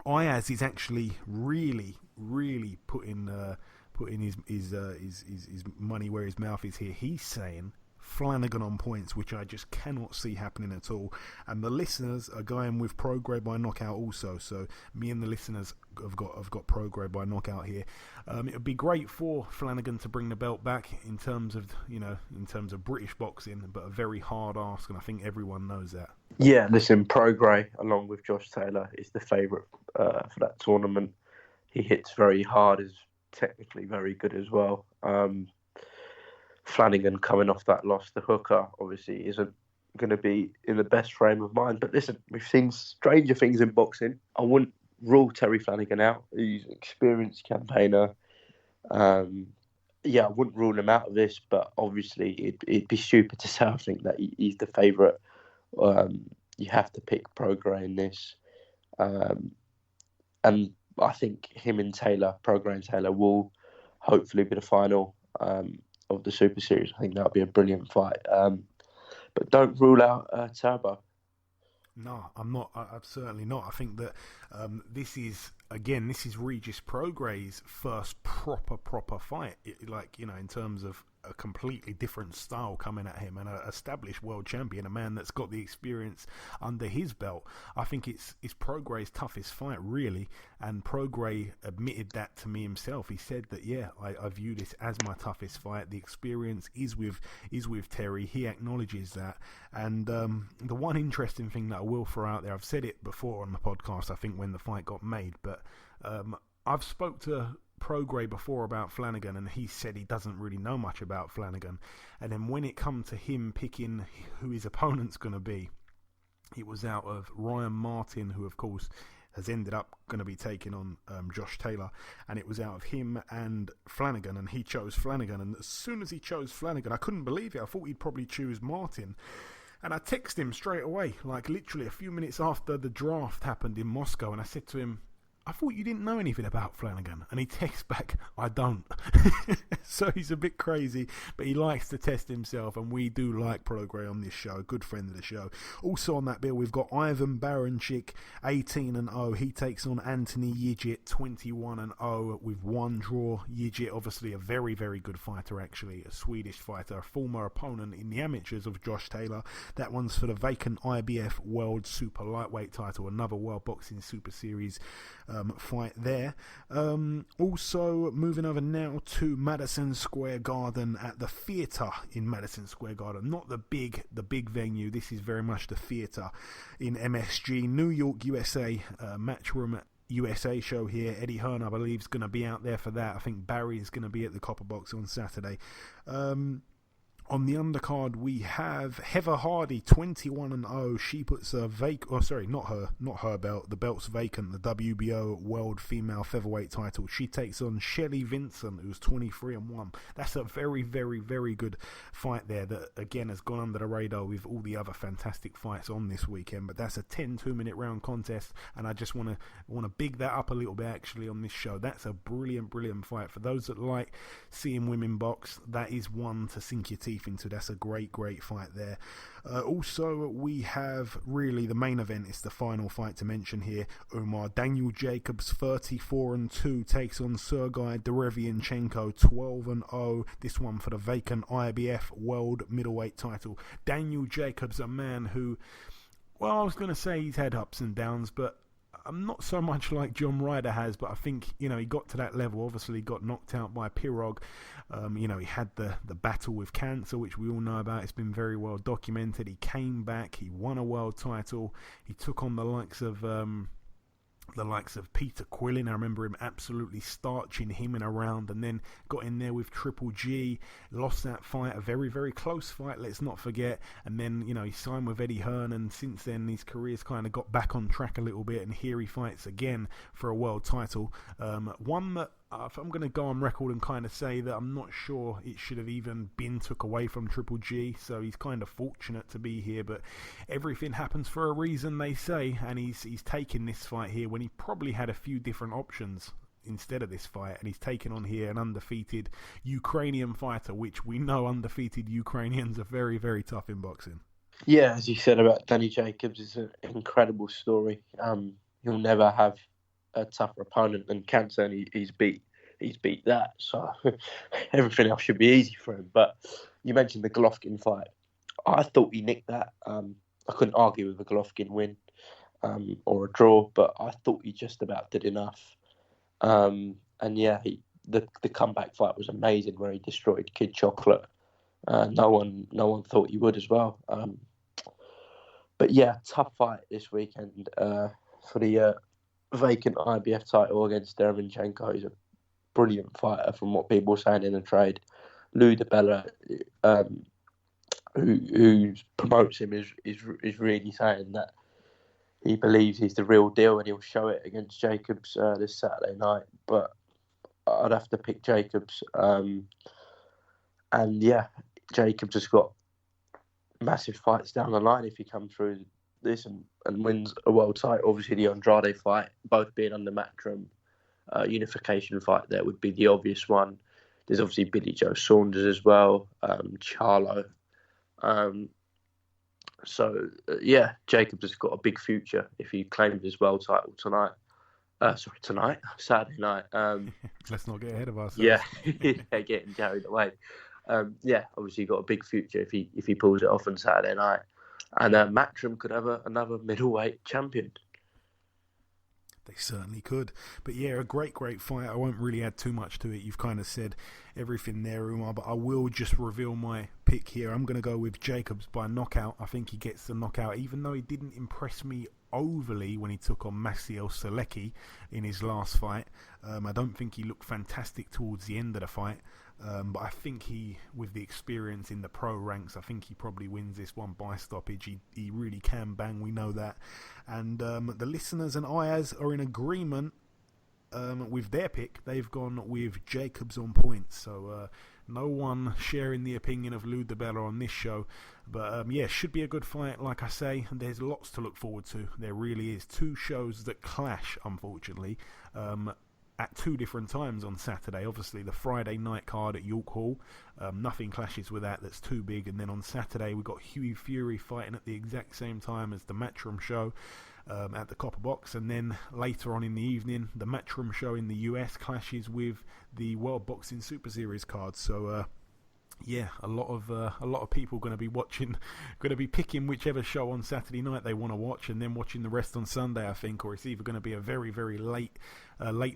F: Ayaz is actually really, really putting his money where his mouth is here. He's saying Flanagan on points, which I just cannot see happening at all. And the listeners are going with Prograis by knockout also. So me and the listeners have got Prograis by knockout here. It would be great for Flanagan to bring the belt back in terms of British boxing, but a very hard ask, and I think everyone knows that.
B: Yeah, listen, Prograis along with Josh Taylor is the favourite for that tournament. He hits very hard, is technically very good as well. Flanagan coming off that loss to Hooker obviously isn't going to be in the best frame of mind. But listen, we've seen stranger things in boxing. I wouldn't rule Terry Flanagan out. He's an experienced campaigner. I wouldn't rule him out of this, but obviously it'd be stupid to say I think that he's the favourite. You have to pick Prograis in this. And I think him and Taylor, Prograis and Taylor, will hopefully be the final of the Super Series. I think that'll be a brilliant fight. But don't rule out Turbo.
F: No, I'm not. I'm certainly not. I think that this is again, this is Regis Prograis' first proper fight, in terms of a completely different style coming at him, and an established world champion, a man that's got the experience under his belt. I think it's Prograis' toughest fight, really, and Prograis admitted that to me himself. He said that, I view this as my toughest fight. The experience is with Terry. He acknowledges that. And the one interesting thing that I will throw out there, I've said it before on the podcast, I think, when the fight got made, but I've spoke to Prograis before about Flanagan, and he said he doesn't really know much about Flanagan. And then when it come to him picking who his opponent's going to be, it was out of Ryan Martin, who of course has ended up going to be taking on Josh Taylor, and it was out of him and Flanagan, and he chose Flanagan. And as soon as he chose Flanagan, I couldn't believe it. I thought he'd probably choose Martin. And I texted him straight away, like literally a few minutes after the draft happened in Moscow, and I said to him, I thought you didn't know anything about Flanagan. And he texts back, I don't. So he's a bit crazy, but he likes to test himself, and we do like Prograis on this show, good friend of the show. Also on that bill, we've got Ivan Baranchyk, 18-0. He takes on Anthony Yarde, 21-0, with one draw. Yarde, obviously a very, very good fighter, actually, a Swedish fighter, a former opponent in the amateurs of Josh Taylor. That one's for the vacant IBF World Super Lightweight title, another World Boxing Super Series fight there. Also moving over now to Madison Square Garden at the theatre in Madison Square Garden, not the big venue. This is very much the theatre in MSG, New York, USA. Matchroom USA show here. Eddie Hearn, I believe, is going to be out there for that. I think Barry is going to be at the Copperbox on Saturday. On the undercard, we have Heather Hardy, 21-0. She puts a not her belt. The belt's vacant. The WBO World Female Featherweight title. She takes on Shelly Vincent, who's 23-1. That's a very, very, very good fight there. That again has gone under the radar with all the other fantastic fights on this weekend. But that's a 10 2-minute round contest, and I just want to big that up a little bit actually on this show. That's a brilliant, brilliant fight for those that like seeing women box. That is one to sink your teeth into. That's a great fight there. Also, we have really the main event. It's the final fight to mention here. Umar Daniel Jacobs, 34-2, takes on Sergei Derevianchenko, 12-0. This one for the vacant IBF World Middleweight title. Daniel Jacobs, a man who, well, I was going to say he's had ups and downs, but I'm not so much like John Ryder has, but I think, he got to that level. Obviously, he got knocked out by Pirog. He had the battle with cancer, which we all know about. It's been very well documented. He came back. He won a world title. He took on the likes of Peter Quillin. I remember him absolutely starching him in a round, and then got in there with Triple G, lost that fight, a very, very close fight, let's not forget, and then, he signed with Eddie Hearn, and since then his career's kind of got back on track a little bit, and here he fights again for a world title. One that I'm going to go on record and kind of say that I'm not sure it should have even been took away from Triple G, so he's kind of fortunate to be here, but everything happens for a reason, they say, and he's taking this fight here when he probably had a few different options instead of this fight, and he's taken on here an undefeated Ukrainian fighter, which we know undefeated Ukrainians are very, very tough in boxing.
B: Yeah, as you said about Danny Jacobs, it's an incredible story. He'll never have a tougher opponent than cancer, and he's beat that, so everything else should be easy for him. But you mentioned the Golovkin fight. I thought he nicked that. I couldn't argue with a Golovkin win or a draw, but I thought he just about did enough. And yeah, the comeback fight was amazing, where he destroyed Kid Chocolate. No one thought he would as well. But yeah, tough fight this weekend for the vacant IBF title against Derevianchenko. He's a brilliant fighter from what people are saying in the trade. Lou DeBella, who promotes him, is really saying that he believes he's the real deal, and he'll show it against Jacobs this Saturday night. But I'd have to pick Jacobs. And yeah, Jacobs has got massive fights down the line if he comes through this and wins a world title. Obviously, the Andrade fight, both being under Matchroom, unification fight there would be the obvious one. There's obviously Billy Joe Saunders as well, Charlo. Yeah, Jacobs has got a big future if he claims his world title tonight. Tonight, Saturday night.
F: Let's not get ahead of ourselves.
B: Yeah, getting carried away. Obviously got a big future if he pulls it off on Saturday night, and Matchroom could have another middleweight champion.
F: They certainly could. But yeah, a great fight. I won't really add too much to it. You've kind of said everything there, Umar, but I will just reveal my pick here. I'm going to go with Jacobs by knockout. I think he gets the knockout, even though he didn't impress me overly when he took on Maciej Sulecki in his last fight. I don't think he looked fantastic towards the end of the fight. But I think he, with the experience in the pro ranks, I think he probably wins this one by stoppage. He really can bang, we know that. And the listeners and Ayaz are in agreement with their pick. They've gone with Jacobs on points. So no one sharing the opinion of Lou DiBella on this show. But should be a good fight, like I say. And there's lots to look forward to. There really is. 2 shows that clash, unfortunately. At 2 different times on Saturday. Obviously, the Friday night card at York Hall. Nothing clashes with that. That's too big. And then on Saturday, we've got Hughie Fury fighting at the exact same time as the Matchroom show at the Copperbox. And then later on in the evening, the Matchroom show in the US clashes with the World Boxing Super Series card. So, a lot of people going to be picking whichever show on Saturday night they want to watch, and then watching the rest on Sunday, I think. Or it's either going to be a very, very late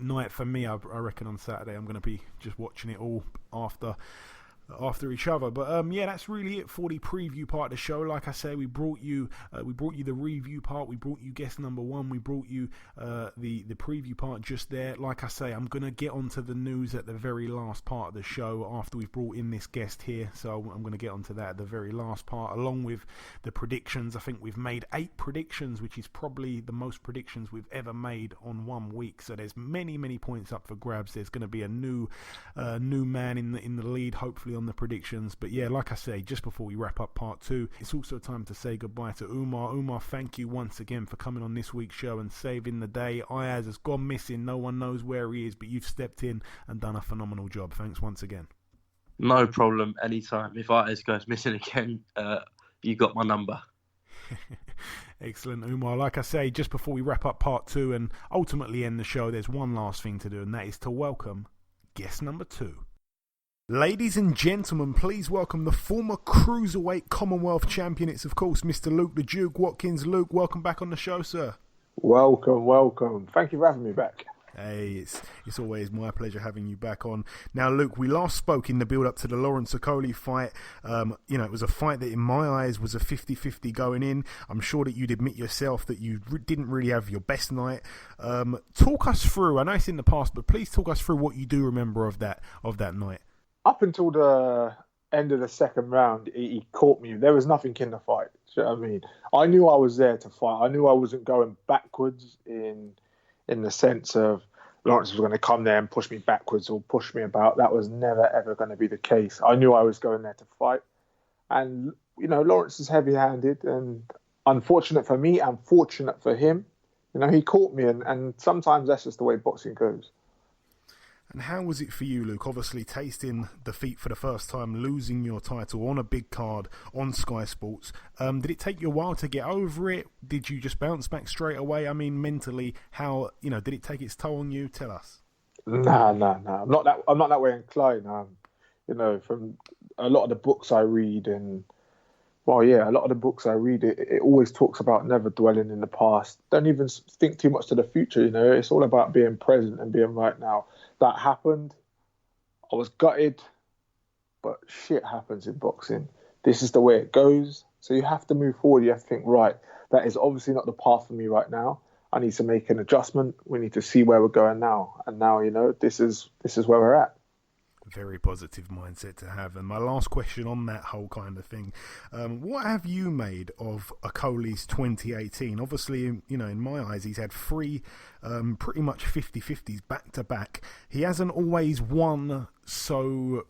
F: night for me. I reckon on Saturday I'm going to be just watching it all after each other. But that's really it for the preview part of the show. Like I say, we brought you the review part, we brought you guest number 1, we brought you the preview part just there. Like I say, I'm gonna get onto the news at the very last part of the show after we've brought in this guest here, so I'm gonna get onto that at the very last part, along with the predictions. I think we've made 8 predictions, which is probably the most predictions we've ever made on 1 week, so there's many points up for grabs. There's going to be a new man in the lead, hopefully, on the predictions. But yeah, like I say, just before we wrap up part 2, it's also time to say goodbye to Umar. Umar, thank you once again for coming on this week's show and saving the day. Ayaz has gone missing, no one knows where he is, but you've stepped in and done a phenomenal job. Thanks once again.
B: No problem, anytime. If Ayaz goes missing again, you got my number.
F: Excellent, Umar. Like I say, just before we wrap up part 2 and ultimately end the show, there's one last thing to do, and that is to welcome guest number 2. Ladies and gentlemen, please welcome the former Cruiserweight Commonwealth champion. It's, of course, Mr. Luke the Duke Watkins. Luke, welcome back on the show, sir.
H: Welcome. Thank you for having me back.
F: Hey, it's always my pleasure having you back on. Now, Luke, we last spoke in the build-up to the Lawrence Okolie fight. It was a fight that, in my eyes, was a 50-50 going in. I'm sure that you'd admit yourself that you didn't really have your best night. Talk us through, I know it's in the past, but please talk us through what you do remember of that night.
H: Up until the end of the second round, he caught me. There was nothing in the fight. Do you know what I mean? I knew I was there to fight. I knew I wasn't going backwards in the sense of Lawrence was going to come there and push me backwards or push me about. That was never, ever going to be the case. I knew I was going there to fight. And, Lawrence is heavy-handed, and unfortunate for me and fortunate for him. He caught me, and sometimes that's just the way boxing goes.
F: And how was it for you, Luke? Obviously, tasting defeat for the first time, losing your title on a big card on Sky Sports. Did it take you a while to get over it? Did you just bounce back straight away? I mean, mentally, how did it take its toll on you? Tell us.
H: Nah. I'm not that way inclined. From a lot of the books I read, a lot of the books I read, it always talks about never dwelling in the past. Don't even think too much to the future. It's all about being present and being right now. That happened. I was gutted, but shit happens in boxing. This is the way it goes. So you have to move forward. You have to think, right, that is obviously not the path for me right now. I need to make an adjustment. We need to see where we're going now. And now, this is where we're at.
F: Very positive mindset to have. And my last question on that whole kind of thing, what have you made of Okolie's 2018? Obviously, in my eyes, he's had 3 pretty much 50-50s back to back. He hasn't always won so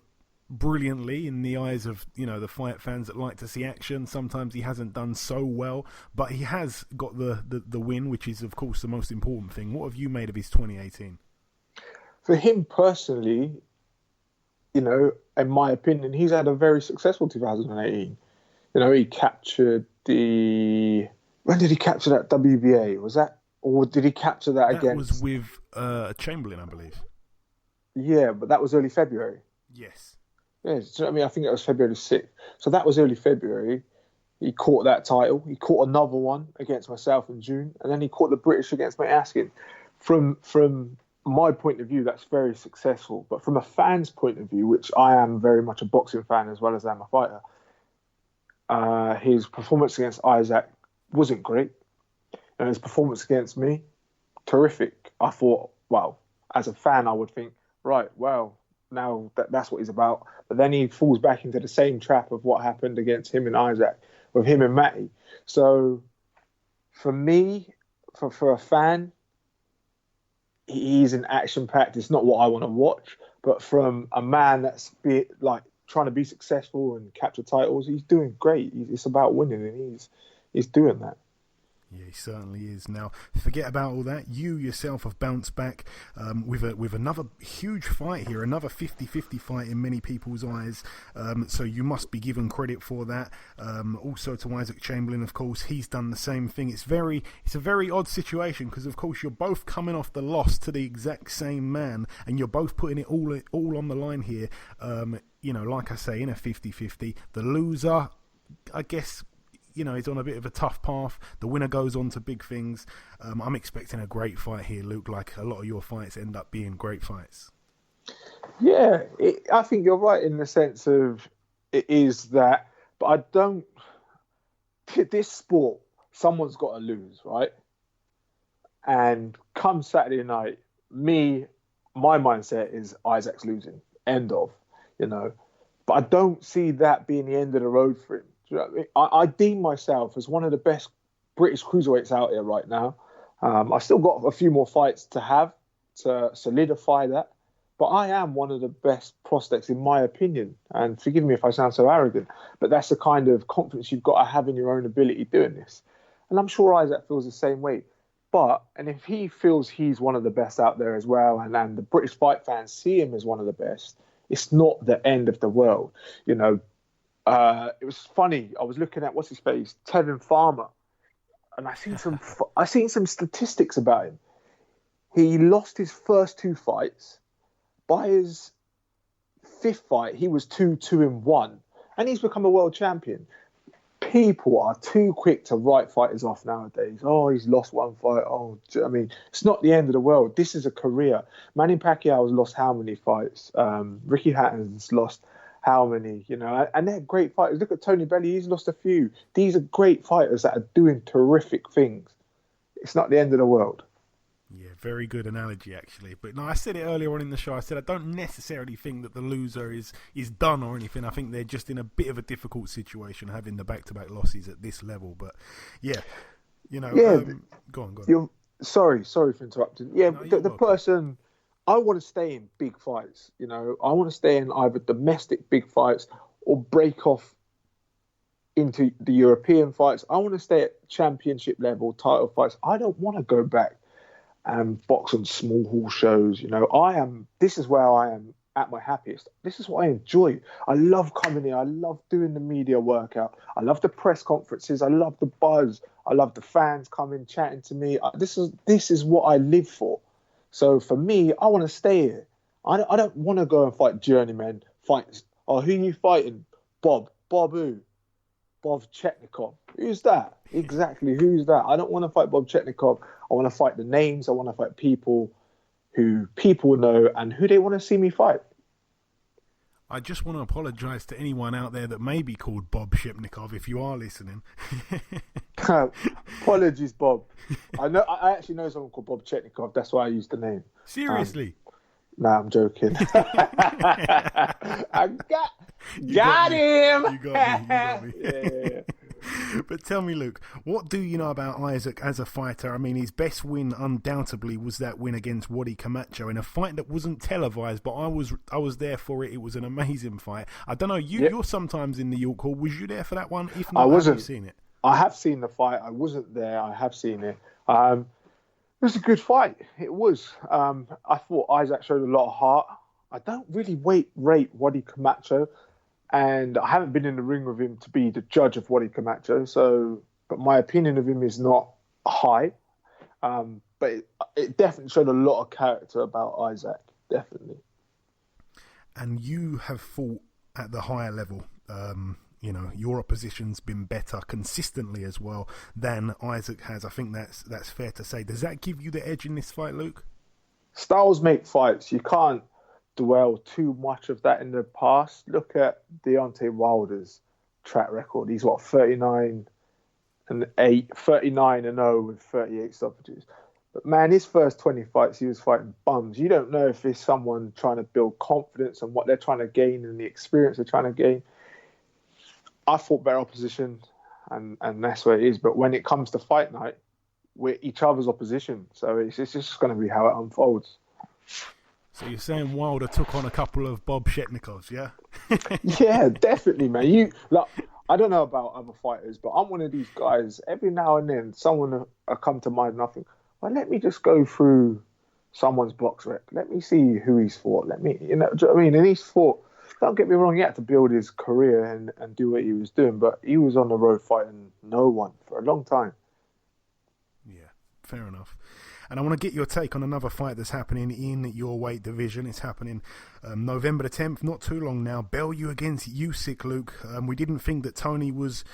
F: brilliantly in the eyes of the fight fans that like to see action. Sometimes he hasn't done so well, but he has got the win, which is of course the most important thing. What have you made of his 2018?
H: For him personally, in my opinion, he's had a very successful 2018. He captured when did he capture that WBA? Was that Or did he capture that
F: That
H: against?
F: was with Chamberlain, I believe.
H: Yeah, but that was early February.
F: Yes.
H: Yeah, so, I mean, I think it was February 6th. So that was early February. He caught that title. He caught another one against myself in June, and then he caught the British against my Askin. From my point of view, that's very successful. But from a fan's point of view, which I am very much a boxing fan as well as I'm a fighter, his performance against Isaac wasn't great, and his performance against me, terrific. I thought, well, as a fan, I would think, right, well, now that's what he's about. But then he falls back into the same trap of what happened against him and Isaac, with him and Matty. So for me, for a fan, he's an action-packed. It's not what I want to watch. But from a man that's trying to be successful and capture titles, he's doing great. It's about winning, and he's doing that.
F: Yeah, he certainly is. Now, forget about all that. You yourself have bounced back with another huge fight here, another 50-50 fight in many people's eyes. So you must be given credit for that. Also to Isaac Chamberlain, of course, he's done the same thing. It's a very odd situation because, of course, you're both coming off the loss to the exact same man, and you're both putting it all on the line here. Like I say, in a 50-50, the loser, I guess, he's on a bit of a tough path. The winner goes on to big things. I'm expecting a great fight here, Luke, like a lot of your fights end up being great fights.
H: Yeah, I think you're right in the sense of it is that, but I don't... This sport, someone's got to lose, right? And come Saturday night, my mindset is Isaac's losing, end of, But I don't see that being the end of the road for him. Do you know what I mean? I deem myself as one of the best British cruiserweights out here right now. I've still got a few more fights to have to solidify that, but I am one of the best prospects in my opinion. And forgive me if I sound so arrogant, but that's the kind of confidence you've got to have in your own ability doing this. And I'm sure Isaac feels the same way. And if he feels he's one of the best out there as well, and the British fight fans see him as one of the best, it's not the end of the world, It was funny. I was looking at what's his face, Tevin Farmer, and I seen some statistics about him. He lost his first two fights. By his fifth fight, he was 2-2-1, and he's become a world champion. People are too quick to write fighters off nowadays. Oh, he's lost one fight. Oh, I mean, it's not the end of the world. This is a career. Manny Pacquiao's lost how many fights? Ricky Hatton's lost how many, and they're great fighters. Look at Tony Bellew, he's lost a few. These are great fighters that are doing terrific things. It's not the end of the world.
F: Yeah, very good analogy, actually. But no, I said it earlier on in the show. I said I don't necessarily think that the loser is done or anything. I think they're just in a bit of a difficult situation having the back-to-back losses at this level. But yeah, go on.
H: Sorry for interrupting. Yeah, no, the person... I want to stay in big fights, I want to stay in either domestic big fights or break off into the European fights. I want to stay at championship level title fights. I don't want to go back and box on small hall shows. This is where I am at my happiest. This is what I enjoy. I love coming here. I love doing the media workout. I love the press conferences. I love the buzz. I love the fans coming, chatting to me. This is what I live for. So for me, I want to stay here. I don't want to go and fight journeymen, fights. Oh, who are you fighting? Bob who? Bob Chetnikov. Who's that? Exactly, who's that? I don't want to fight Bob Chetnikov. I want to fight the names. I want to fight people who people know and who they want to see me fight.
F: I just want to apologise to anyone out there that may be called Bob Shepnikov if you are listening.
H: Apologies, Bob. I actually know someone called Bob Chetnikov. That's why I used the name.
F: Seriously?
H: Nah, I'm joking. I got him.
F: You got me.
H: Yeah.
F: But tell me, Luke, what do you know about Isaac as a fighter? I mean, his best win undoubtedly was that win against Wadi Camacho in a fight that wasn't televised, but I was there for it. It was an amazing fight. I don't know, you're sometimes in the York Hall. Was you there for that one? If not,
H: I wasn't.
F: Have you seen it?
H: I have seen the fight. I wasn't there. I have seen it. It was a good fight. It was. I thought Isaac showed a lot of heart. I don't really rate Wadi Camacho. And I haven't been in the ring with him to be the judge of Wadi Camacho. But my opinion of him is not high. But it definitely showed a lot of character about Isaac, definitely.
F: And you have fought at the higher level. Your opposition's been better consistently as well than Isaac has. I think that's fair to say. Does that give you the edge in this fight, Luke?
H: Styles make fights. You can't dwell too much of that in the past. Look at Deontay Wilder's track record. He's 39-0 with 38 stoppages. But man, his first 20 fights, he was fighting bums. You don't know if it's someone trying to build confidence and what they're trying to gain and the experience they're trying to gain. I fought better opposition, and that's where it is. But when it comes to fight night, we're each other's opposition. So it's just going to be how it unfolds.
F: So you're saying Wilder took on a couple of Bob Shetnikovs, yeah?
H: Yeah, definitely, man. I don't know about other fighters, but I'm one of these guys. Every now and then, someone will come to mind, and I think, well, let me just go through someone's box rec. Let me see who he's fought. Do you know what I mean? And he's fought. Don't get me wrong, he had to build his career and do what he was doing, but he was on the road fighting no one for a long time.
F: Yeah, fair enough. And I want to get your take on another fight that's happening in your weight division. It's happening November the 10th, not too long now. Bellew against Usyk, Luke. We didn't think that Tony was,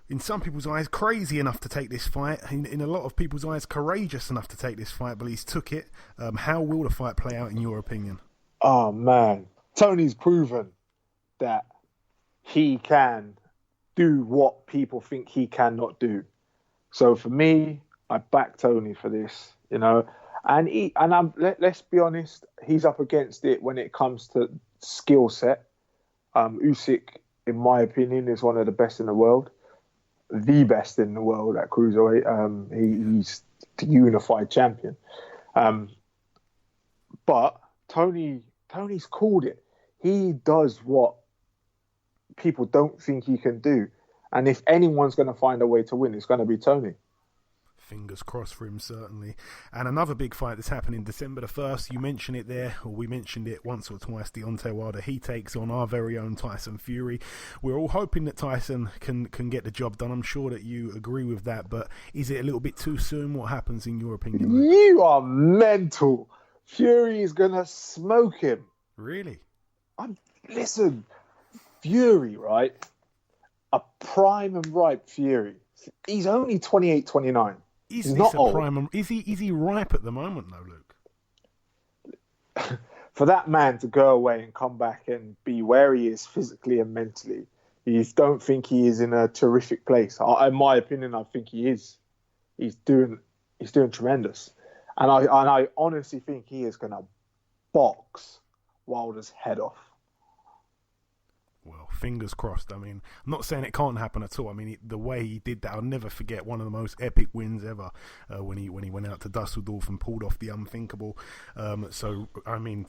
F: in some people's eyes, crazy enough to take this fight. In a lot of people's eyes, courageous enough to take this fight, but he's took it. How will the fight play out in your opinion?
H: Oh, man. Tony's proven that he can do what people think he cannot do. So for me, I back Tony for this, and let's be honest, he's up against it when it comes to skill set. Usyk, in my opinion, is one of the best in the world, the best in the world at cruiserweight. He's the unified champion. But Tony's called it. He does what people don't think he can do. And if anyone's going to find a way to win, it's going to be Tony.
F: Fingers crossed for him, certainly. And another big fight that's happening December the 1st, you mentioned it there, or we mentioned it once or twice, Deontay Wilder. He takes on our very own Tyson Fury. We're all hoping that Tyson can get the job done. I'm sure that you agree with that, but is it a little bit too soon? What happens in your opinion, Luke?
H: You are mental. Fury is going to smoke him.
F: Really?
H: Listen, Fury, right? A prime and ripe Fury. He's only 28, 29. He's not old.
F: Is he ripe at the moment, though, Luke?
H: For that man to go away and come back and be where he is physically and mentally, you don't think he is in a terrific place. In my opinion, I think he is. He's doing tremendous, and I honestly think he is going to box Wilder's head off.
F: Well, fingers crossed. I mean, I'm not saying it can't happen at all. I mean, the way he did that, I'll never forget one of the most epic wins ever when he went out to Dusseldorf and pulled off the unthinkable. So, I mean,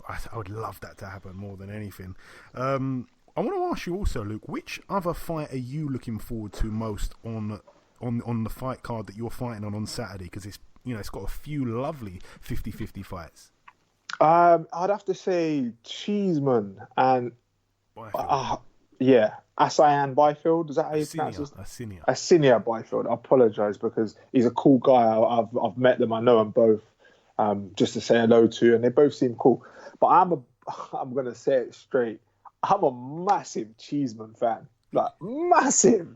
F: I would love that to happen more than anything. I want to ask you also, Luke, which other fight are you looking forward to most on the fight card that you're fighting on Saturday? Because it's got a few lovely 50-50 fights.
H: I'd have to say Cheeseman and Asayan Byfield. Is that how you pronounce it? Asinia Byfield. I apologise because he's a cool guy. I've met them. I know them both. Just to say hello to, and they both seem cool. But I'm gonna say it straight. I'm a massive Cheeseman fan, like massive.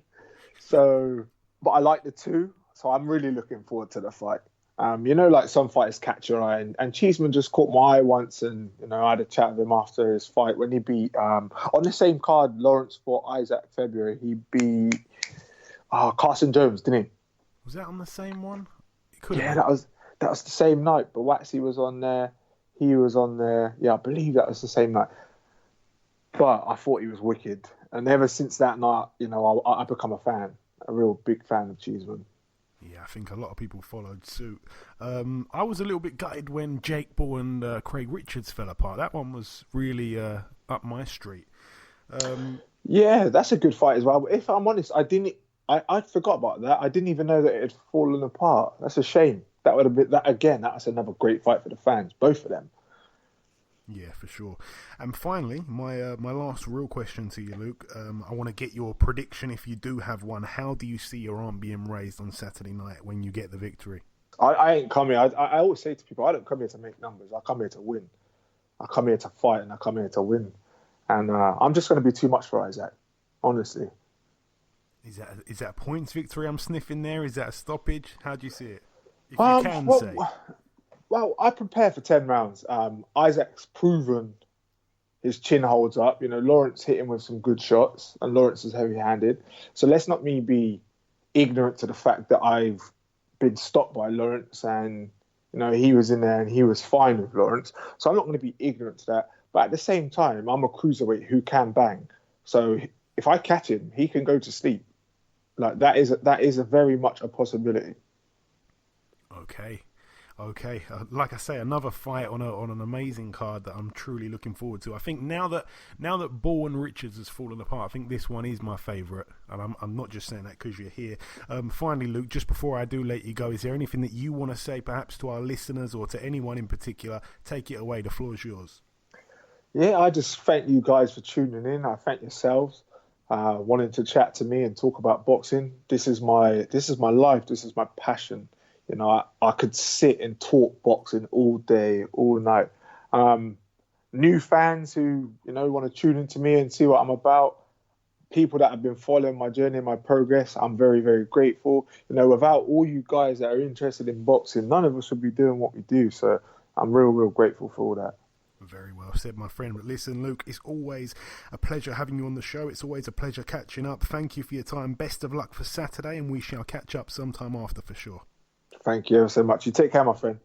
H: So, but I like the two. So I'm really looking forward to the fight. Like some fighters catch your eye, and Cheeseman just caught my eye once, and I had a chat with him after his fight when he beat on the same card Lawrence fought Isaac February. He beat Carson Jones, didn't he?
F: Was that on the same one?
H: That was the same night. But Waxy was on there. He was on there. Yeah, I believe that was the same night. But I thought he was wicked, and ever since that night, I become a real big fan of Cheeseman.
F: Yeah, I think a lot of people followed suit. I was a little bit gutted when Jake Paul and Craig Richards fell apart. That one was really up my street.
H: Yeah, that's a good fight as well. But if I'm honest, I forgot about that. I didn't even know that it had fallen apart. That's a shame. That would have been that again. That's another great fight for the fans, both of them.
F: Yeah, for sure. And finally, my last real question to you, Luke. I want to get your prediction, if you do have one. How do you see your arm being raised on Saturday night when you get the victory?
H: I ain't come here. I always say to people, I don't come here to make numbers. I come here to win. I come here to fight, and I come here to win. And I'm just going to be too much for Isaac, honestly.
F: Is that a points victory I'm sniffing there? Is that a stoppage? How do you see it? If you can say.
H: Well, I prepare for 10 rounds. Isaac's proven his chin holds up. You know, Lawrence hit him with some good shots, and Lawrence is heavy-handed. So let's not me be ignorant to the fact that I've been stopped by Lawrence, and you know he was in there and he was fine with Lawrence. So I'm not going to be ignorant to that. But at the same time, I'm a cruiserweight who can bang. So if I catch him, he can go to sleep. Like that is a very much a possibility.
F: Okay. Like I say, another fight on an amazing card that I'm truly looking forward to. I think now that Ball and Richards has fallen apart, I think this one is my favourite, and I'm not just saying that because you're here. Finally, Luke, just before I do let you go, is there anything that you want to say, perhaps to our listeners or to anyone in particular? Take it away. The floor is yours.
H: Yeah, I just thank you guys for tuning in. I thank yourselves wanting to chat to me and talk about boxing. This is my life. This is my passion. You know, I could sit and talk boxing all day, all night. New fans who, you know, want to tune into me and see what I'm about, people that have been following my journey and my progress, I'm very, very grateful. You know, without all you guys that are interested in boxing, none of us would be doing what we do. So I'm real, real grateful for all that.
F: Very well said, my friend. But listen, Luke, it's always a pleasure having you on the show. It's always a pleasure catching up. Thank you for your time. Best of luck for Saturday, and we shall catch up sometime after for sure.
H: Thank you ever so much. You take care, my friend.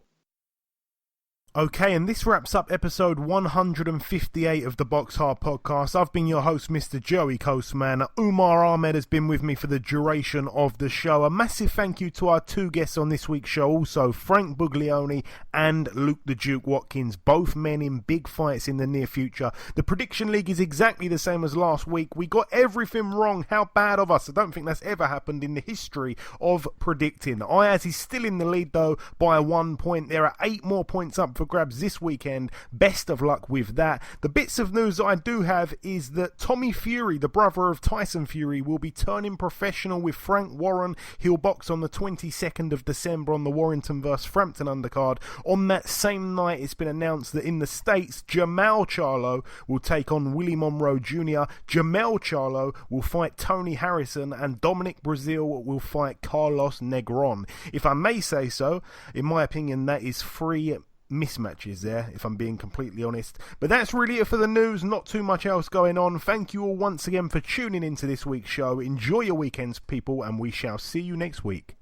F: Okay, and this wraps up episode 158 of the BoxHard Podcast. I've been your host, Mr. Joey Coastman. Umar Ahmed has been with me for the duration of the show. A massive thank you to our two guests on this week's show, also Frank Buglioni and Luke the Duke Watkins, both men in big fights in the near future. The prediction league is exactly the same as last week. We got everything wrong. How bad of us. I don't think that's ever happened in the history of predicting. Ayaz is still in the lead, though, by 1 point. There are 8 more points up for grabs this weekend. Best of luck with that. The bits of news I do have is that Tommy Fury, the brother of Tyson Fury, will be turning professional with Frank Warren. He'll box on the 22nd of December on the Warrington vs Frampton undercard. On that same night, it's been announced that in the States, Jamal Charlo will take on Willie Monroe Jr. Jamel Charlo will fight Tony Harrison, and Dominic Brazil will fight Carlos Negron. If I may say so, in my opinion, that is 3 mismatches there, if I'm being completely honest. But that's really it for the news. Not too much else going on. Thank you all once again for tuning into this week's show. Enjoy your weekends, people, and we shall see you next week.